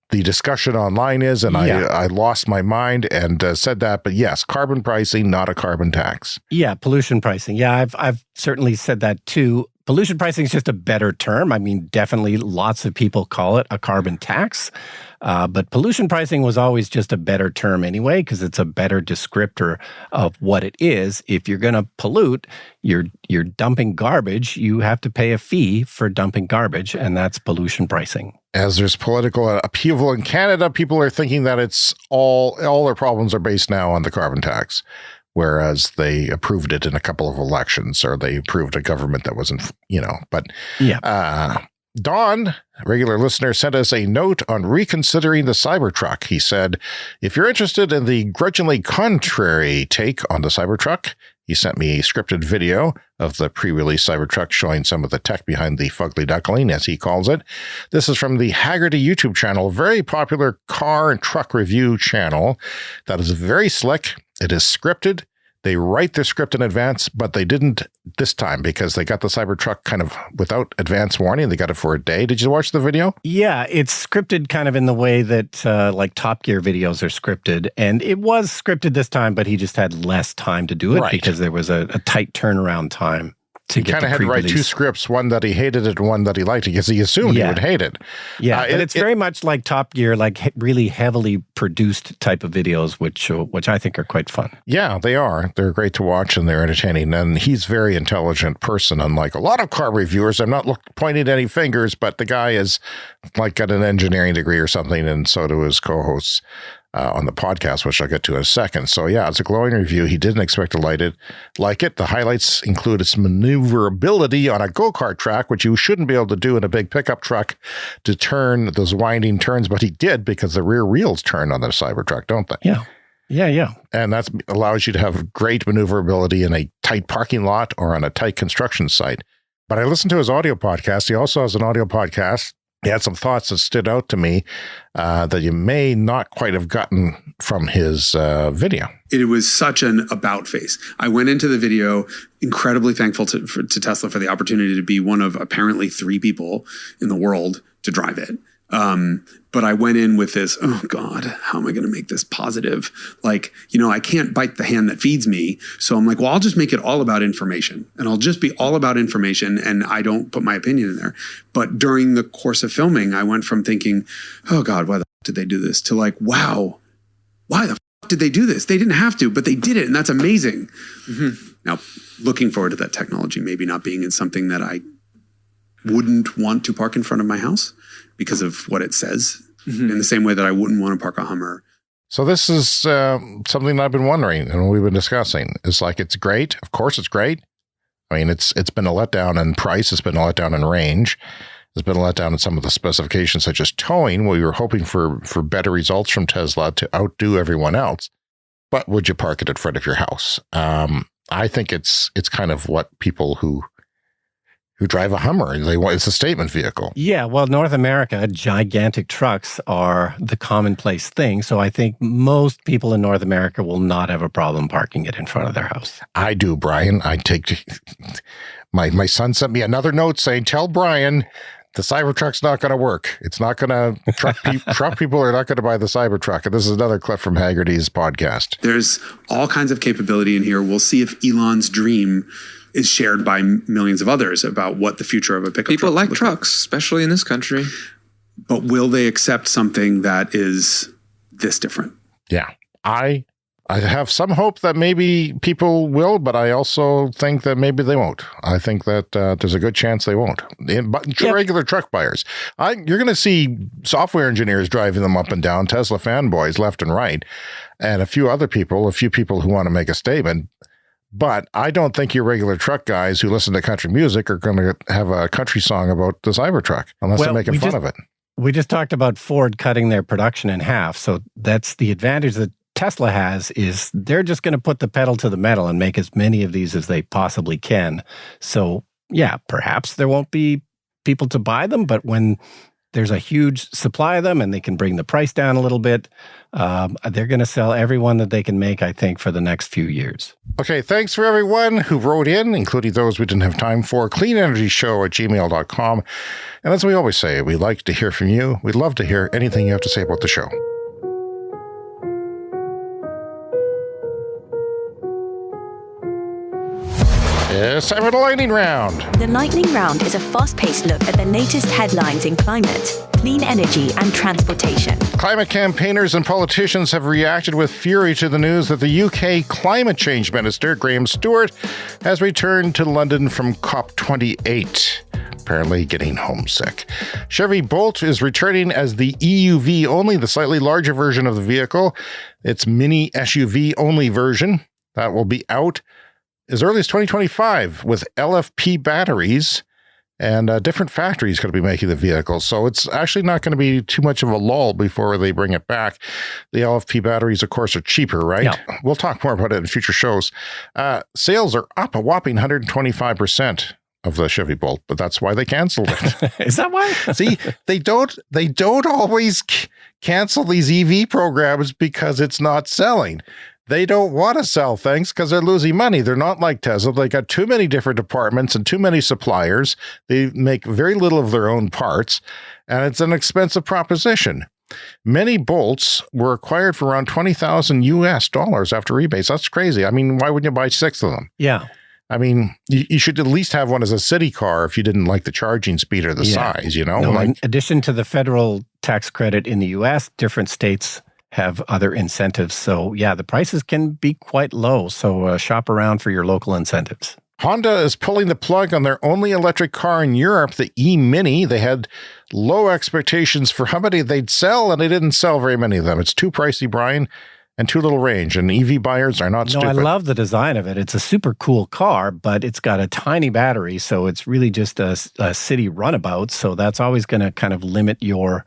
the discussion online is, and I lost my mind and said that. But yes, carbon pricing, not a carbon tax. Yeah, pollution pricing. Yeah, I've certainly said that too. Pollution pricing is just a better term. I mean, definitely lots of people call it a carbon tax. But pollution pricing was always just a better term anyway, because it's a better descriptor of what it is. If you're going to pollute, you're dumping garbage, you have to pay a fee for dumping garbage, and that's pollution pricing. As there's political upheaval in Canada, people are thinking that it's all their problems are based now on the carbon tax, whereas they approved it in a couple of elections, or they approved a government that wasn't, but Don, regular listener, sent us a note on reconsidering the Cybertruck. He said, if you're interested in the grudgingly contrary take on the Cybertruck, he sent me a scripted video of the pre-release Cybertruck showing some of the tech behind the fugly duckling, as he calls it. This is from the Haggerty YouTube channel, a very popular car and truck review channel that is very slick. It is scripted. They write their script in advance, but they didn't this time because they got the Cybertruck kind of without advance warning. They got it for a day. Did you watch the video? Yeah, it's scripted kind of in the way that like Top Gear videos are scripted. And it was scripted this time, but he just had less time to do it because there was a tight turnaround time. He kind of had to write two scripts, one that he hated it and one that he liked it, because he assumed he would hate it. Yeah, but it's very much like Top Gear, like really heavily produced type of videos, which I think are quite fun. Yeah, they are. They're great to watch and they're entertaining. And he's a very intelligent person, unlike a lot of car reviewers. I'm not pointing any fingers, but the guy is like got an engineering degree or something, and so do his co-hosts. On the podcast, which I'll get to in a second. So yeah, it's a glowing review. He didn't expect to like it. The highlights include its maneuverability on a go-kart track, which you shouldn't be able to do in a big pickup truck to turn those winding turns, but he did because the rear wheels turn on the Cybertruck, don't they? Yeah. And that allows you to have great maneuverability in a tight parking lot or on a tight construction site. But I listened to his audio podcast. He also has an audio podcast he had some thoughts that stood out to me that you may not quite have gotten from his video. It was such an about face. I went into the video incredibly thankful to Tesla for the opportunity to be one of apparently 3 people in the world to drive it. But I went in with this, oh God, how am I going to make this positive? Like, I can't bite the hand that feeds me. So I'm like, well, I'll just make it all about information, and I'll just be all about information, and I don't put my opinion in there. But during the course of filming, I went from thinking, oh God, why the f- did they do this? To like, wow, why the f- did they do this? They didn't have to, but they did it. And that's amazing. Mm-hmm. Now, looking forward to that technology, maybe not being in something that I wouldn't want to park in front of my house because of what it says, in the same way that I wouldn't want to park a Hummer. So this is something that I've been wondering and we've been discussing. It's like, it's great. Of course it's great. I mean, it's been a letdown in price. It's been a letdown in range. It's been a letdown in some of the specifications, such as towing. We were hoping for better results from Tesla to outdo everyone else. But would you park it in front of your house? I think it's kind of what people who drive a Hummer, it's a statement vehicle. Yeah, well, North America, gigantic trucks are the commonplace thing. So I think most people in North America will not have a problem parking it in front of their house. I do, Brian. I take my son sent me another note saying, tell Brian the Cybertruck's not going to work. It's not going to truck people are not going to buy the Cybertruck. And this is another clip from Haggerty's podcast. There's all kinds of capability in here. We'll see if Elon's dream is shared by millions of others about what the future of a pickup People truck like trucks, especially in this country. But will they accept something that is this different? Yeah. I have some hope that maybe people will, but I also think that maybe they won't. I think that there's a good chance they won't. But regular truck buyers, you're going to see software engineers driving them up and down, Tesla fanboys left and right, and a few people who want to make a statement. But I don't think your regular truck guys who listen to country music are going to have a country song about the Cybertruck unless they're making fun of it. We just talked about Ford cutting their production in half. So that's the advantage that Tesla has, is they're just going to put the pedal to the metal and make as many of these as they possibly can. So yeah, perhaps there won't be people to buy them, but when there's a huge supply of them and they can bring the price down a little bit, they're going to sell every one that they can make, I think, for the next few years. Okay, thanks for everyone who wrote in, including those we didn't have time for. cleanenergyshow@gmail.com. And as we always say, we'd like to hear from you. We'd love to hear anything you have to say about the show. It's time for the lightning round. The lightning round is a fast-paced look at the latest headlines in climate, clean energy, and transportation. Climate campaigners and politicians have reacted with fury to the news that the UK climate change minister, Graham Stewart, has returned to London from COP28. Apparently getting homesick. Chevy Bolt is returning as the EUV only, the slightly larger version of the vehicle. It's mini SUV only version. That will be out as early as 2025 with LFP batteries, and different factories going to be making the vehicle. So it's actually not going to be too much of a lull before they bring it back. The LFP batteries, of course, are cheaper, right? Yeah. We'll talk more about it in future shows. Sales are up a whopping 125% of the Chevy Bolt, but that's why they canceled it. Is that why? See, they don't always cancel these EV programs because it's not selling. They don't want to sell things because they're losing money. They're not like Tesla. They got too many different departments and too many suppliers. They make very little of their own parts, and it's an expensive proposition. Many Bolts were acquired for around $20,000 after rebates. That's crazy. I mean, why wouldn't you buy 6 of them? Yeah. I mean, you should at least have one as a city car if you didn't like the charging speed or the size, you know? No, in addition to the federal tax credit in the U.S., different states have other incentives. So yeah, the prices can be quite low. So shop around for your local incentives. Honda is pulling the plug on their only electric car in Europe, the e-Mini. They had low expectations for how many they'd sell, and they didn't sell very many of them. It's too pricey, Brian, and too little range. And EV buyers are not stupid. I love the design of it. It's a super cool car, but it's got a tiny battery. So it's really just a city runabout. So that's always going to kind of limit your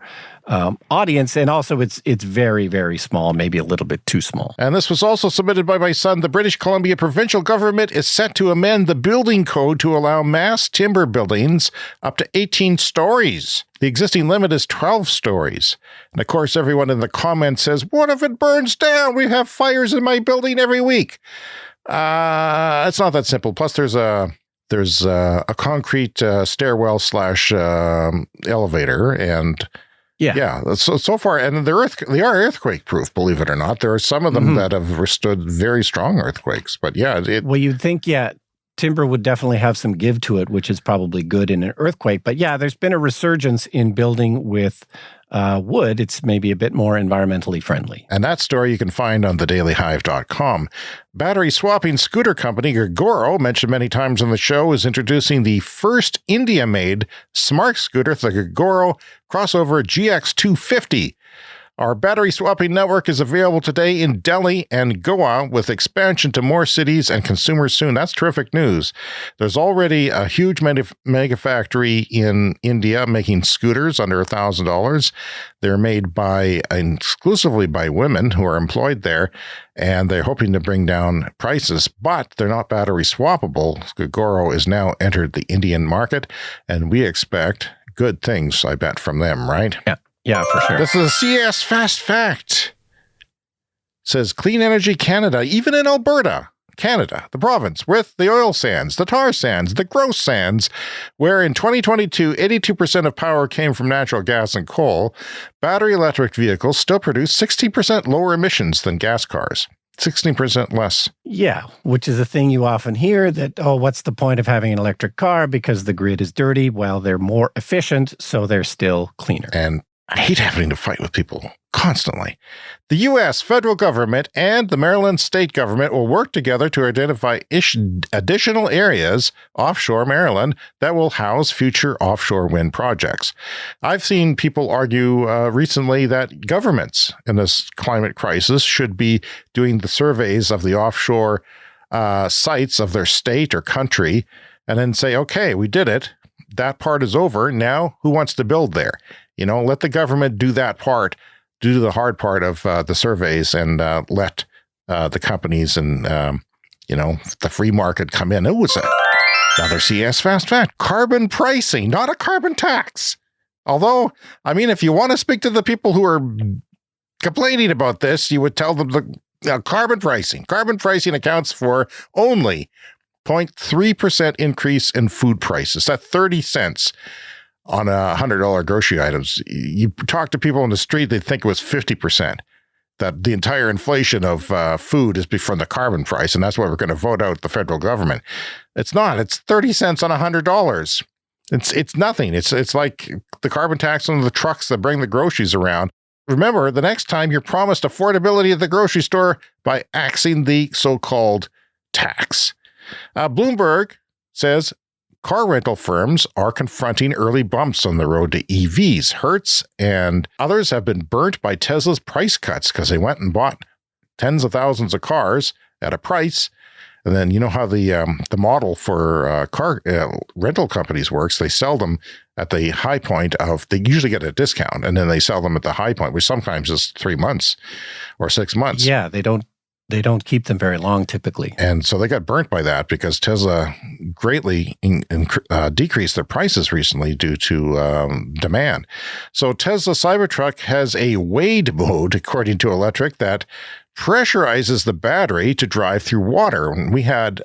audience, and also it's very, very small, maybe a little bit too small. And this was also submitted by my son. The British Columbia provincial government is set to amend the building code to allow mass timber buildings up to 18 stories. The existing limit is 12 stories. And of course, everyone in the comments says, what if it burns down? We have fires in my building every week. It's not that simple. Plus, there's a concrete stairwell / elevator, and so far, and they are earthquake proof. Believe it or not, there are some of them that have withstood very strong earthquakes. But well, you'd think timber would definitely have some give to it, which is probably good in an earthquake. But there's been a resurgence in building with wood. It's maybe a bit more environmentally friendly. And that story you can find on thedailyhive.com. Battery swapping scooter company Gore, mentioned many times on the show, is introducing the first India-made smart scooter, the Gore Crossover GX250. Our battery swapping network is available today in Delhi and Goa, with expansion to more cities and consumers soon. That's terrific news. There's already a huge mega factory in India making scooters under $1,000. They're made exclusively by women who are employed there, and they're hoping to bring down prices, but they're not battery swappable. Gore is now entered the Indian market, and we expect good things, I bet, from them, right? Yeah, for sure. This is a CS Fast Fact. It says Clean Energy Canada, even in Alberta, Canada, the province with the oil sands, the tar sands, the gross sands, where in 2022, 82% of power came from natural gas and coal, battery electric vehicles still produce 60% lower emissions than gas cars. 16% less. Yeah, which is a thing you often hear that, what's the point of having an electric car because the grid is dirty? Well, they're more efficient, so they're still cleaner. And I hate having to fight with people constantly. The U.S. federal government and the Maryland state government will work together to identify additional areas offshore Maryland that will house future offshore wind projects. I've seen people argue recently that governments in this climate crisis should be doing the surveys of the offshore sites of their state or country and then say, okay, we did it. That part is over. Now, who wants to build there? Let the government do that part, do the hard part of the surveys, and let the companies and, the free market come in. It was another CS Fast Fact. Carbon pricing, not a carbon tax. Although, if you want to speak to the people who are complaining about this, you would tell them the carbon pricing. Carbon pricing accounts for only 0.3% increase in food prices. That's 30 cents. On $100 grocery items. You talk to people on the street, they think it was 50%. That the entire inflation of food is from the carbon price, and that's why we're going to vote out the federal government. It's not. It's 30 cents on $100. It's nothing. It's like the carbon tax on the trucks that bring the groceries around. Remember, the next time you're promised affordability at the grocery store by axing the so-called tax. Bloomberg says car rental firms are confronting early bumps on the road to EVs. Hertz and others have been burnt by Tesla's price cuts because they went and bought tens of thousands of cars at a price. And then you know how the model for car rental companies works. They sell them at the high point they usually get a discount, and then they sell them at the high point, which sometimes is 3 months or 6 months. Yeah, they don't keep them very long typically. And so they got burnt by that because Tesla greatly decreased their prices recently due to demand. So Tesla Cybertruck has a wade mode, according to Electric, that pressurizes the battery to drive through water. We had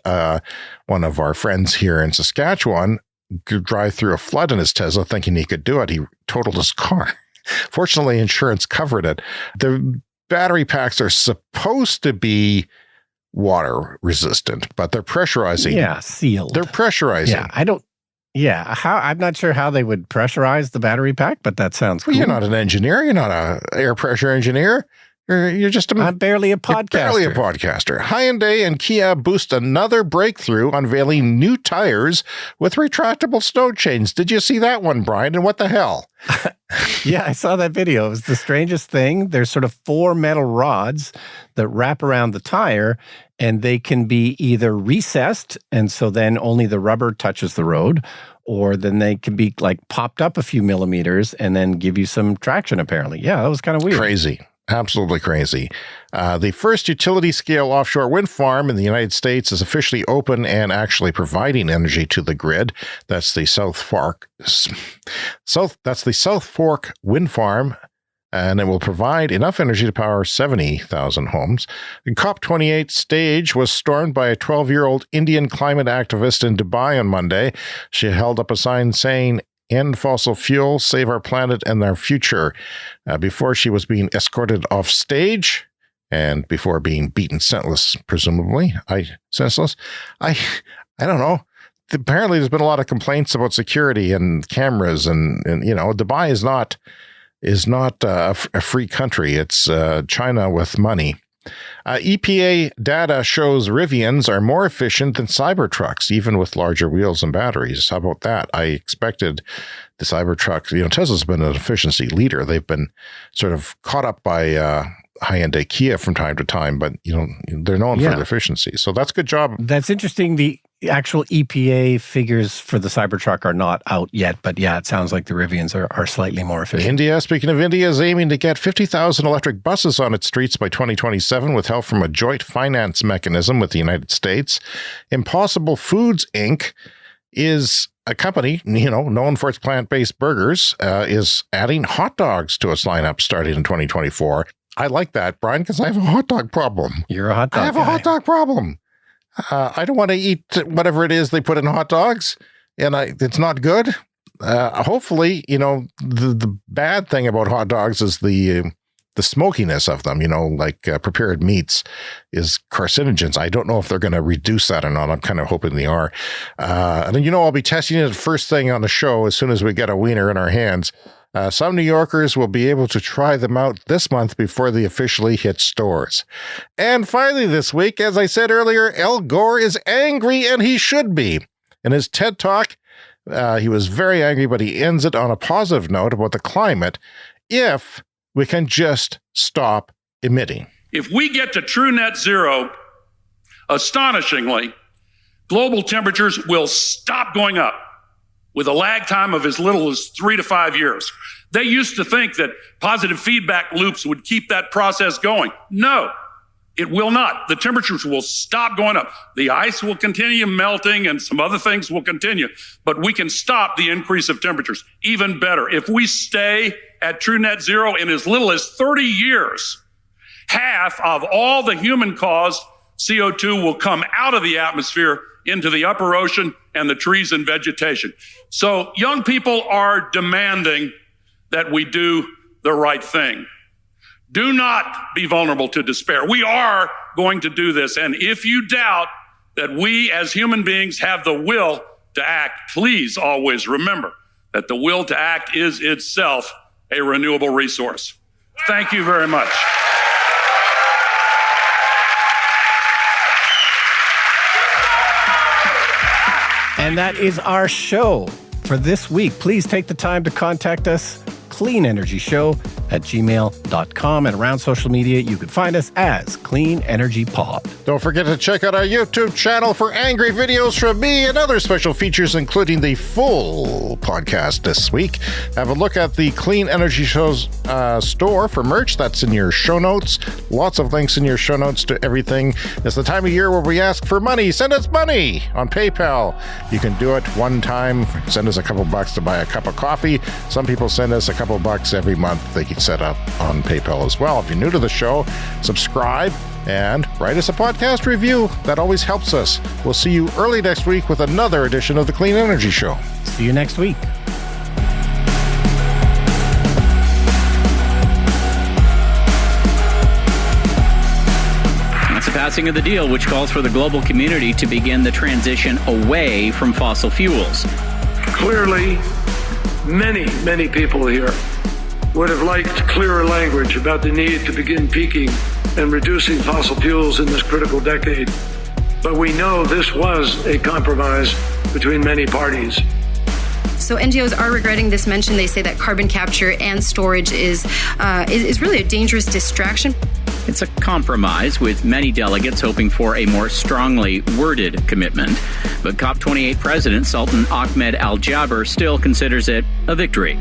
one of our friends here in Saskatchewan drive through a flood in his Tesla thinking he could do it. He totaled his car. Fortunately, insurance covered it. The battery packs are supposed to be water resistant, but they're pressurizing. Yeah, sealed. They're pressurizing. I'm not sure how they would pressurize the battery pack, but that sounds cool. You're not an engineer. You're not an air pressure engineer. You're just I'm barely a podcaster. Hyundai and Kia boost another breakthrough, unveiling new tires with retractable snow chains. Did you see that one, Brian? And what the hell? Yeah, I saw that video. It was the strangest thing. There's sort of 4 metal rods that wrap around the tire, and they can be either recessed, and so then only the rubber touches the road, or then they can be like popped up a few millimeters and then give you some traction, apparently. Yeah, that was kind of weird. Crazy. Absolutely crazy. The first utility-scale offshore wind farm in the United States is officially open and actually providing energy to the grid. That's the South Fork Wind Farm, and it will provide enough energy to power 70,000 homes. The COP28 stage was stormed by a 12-year-old Indian climate activist in Dubai on Monday. She held up a sign saying, "End fossil fuel, save our planet and our future," before she was being escorted off stage and before being beaten senseless, presumably. Senseless? I don't know. Apparently there's been a lot of complaints about security and cameras and Dubai is not a free country. It's China with money. EPA data shows Rivians are more efficient than Cybertrucks, even with larger wheels and batteries. How about that? I expected the Cybertruck, Tesla's been an efficiency leader. They've been sort of caught up by high-end IKEA from time to time, but they're known for their efficiency. So that's a good job. That's interesting. The actual EPA figures for the Cybertruck are not out yet, but it sounds like the Rivians are slightly more efficient. Speaking of India, is aiming to get 50,000 electric buses on its streets by 2027 with help from a joint finance mechanism with the United States. Impossible Foods, Inc. is a company, known for its plant-based burgers, is adding hot dogs to its lineup starting in 2024. I like that, Brian, because I have a hot dog problem. You're a hot dog I have a hot dog problem. I don't want to eat whatever it is they put in hot dogs, and it's not good. Hopefully, the bad thing about hot dogs is the smokiness of them, like prepared meats is carcinogens. I don't know if they're going to reduce that or not. I'm kind of hoping they are. And then, I'll be testing it first thing on the show as soon as we get a wiener in our hands. Some New Yorkers will be able to try them out this month before they officially hit stores. And finally this week, as I said earlier, Al Gore is angry, and he should be. In his TED Talk, he was very angry, but he ends it on a positive note about the climate if we can just stop emitting. If we get to true net zero, astonishingly, global temperatures will stop going up with a lag time of as little as 3 to 5 years. They used to think that positive feedback loops would keep that process going. No, it will not. The temperatures will stop going up. The ice will continue melting and some other things will continue, but we can stop the increase of temperatures. Even better, if we stay at true net zero in as little as 30 years, half of all the human-caused CO2 will come out of the atmosphere into the upper ocean and the trees and vegetation. So young people are demanding that we do the right thing. Do not be vulnerable to despair. We are going to do this. And if you doubt that we as human beings have the will to act, please always remember that the will to act is itself a renewable resource. Thank you very much. And that is our show for this week. Please take the time to contact us, cleanenergyshow@gmail.com, and around social media, you can find us as Clean Energy Pod. Don't forget to check out our YouTube channel for angry videos from me and other special features, including the full podcast this week. Have a look at the Clean Energy Show's store for merch. That's in your show notes. Lots of links in your show notes to everything. It's the time of year where we ask for money. Send us money on PayPal. You can do it one time. Send us a couple bucks to buy a cup of coffee. Some people send us a couple bucks every month. They can set up on PayPal as well. If you're new to the show, subscribe and write us a podcast review. That always helps us. We'll see you early next week with another edition of the Clean Energy Show. See you next week. That's the passing of the deal, which calls for the global community to begin the transition away from fossil fuels. Clearly, many people here would have liked clearer language about the need to begin peaking and reducing fossil fuels in this critical decade. But we know this was a compromise between many parties. So NGOs are regretting this mention. They say that carbon capture and storage is really a dangerous distraction. It's a compromise, with many delegates hoping for a more strongly worded commitment. But COP28 President Sultan Ahmed Al Jaber still considers it a victory.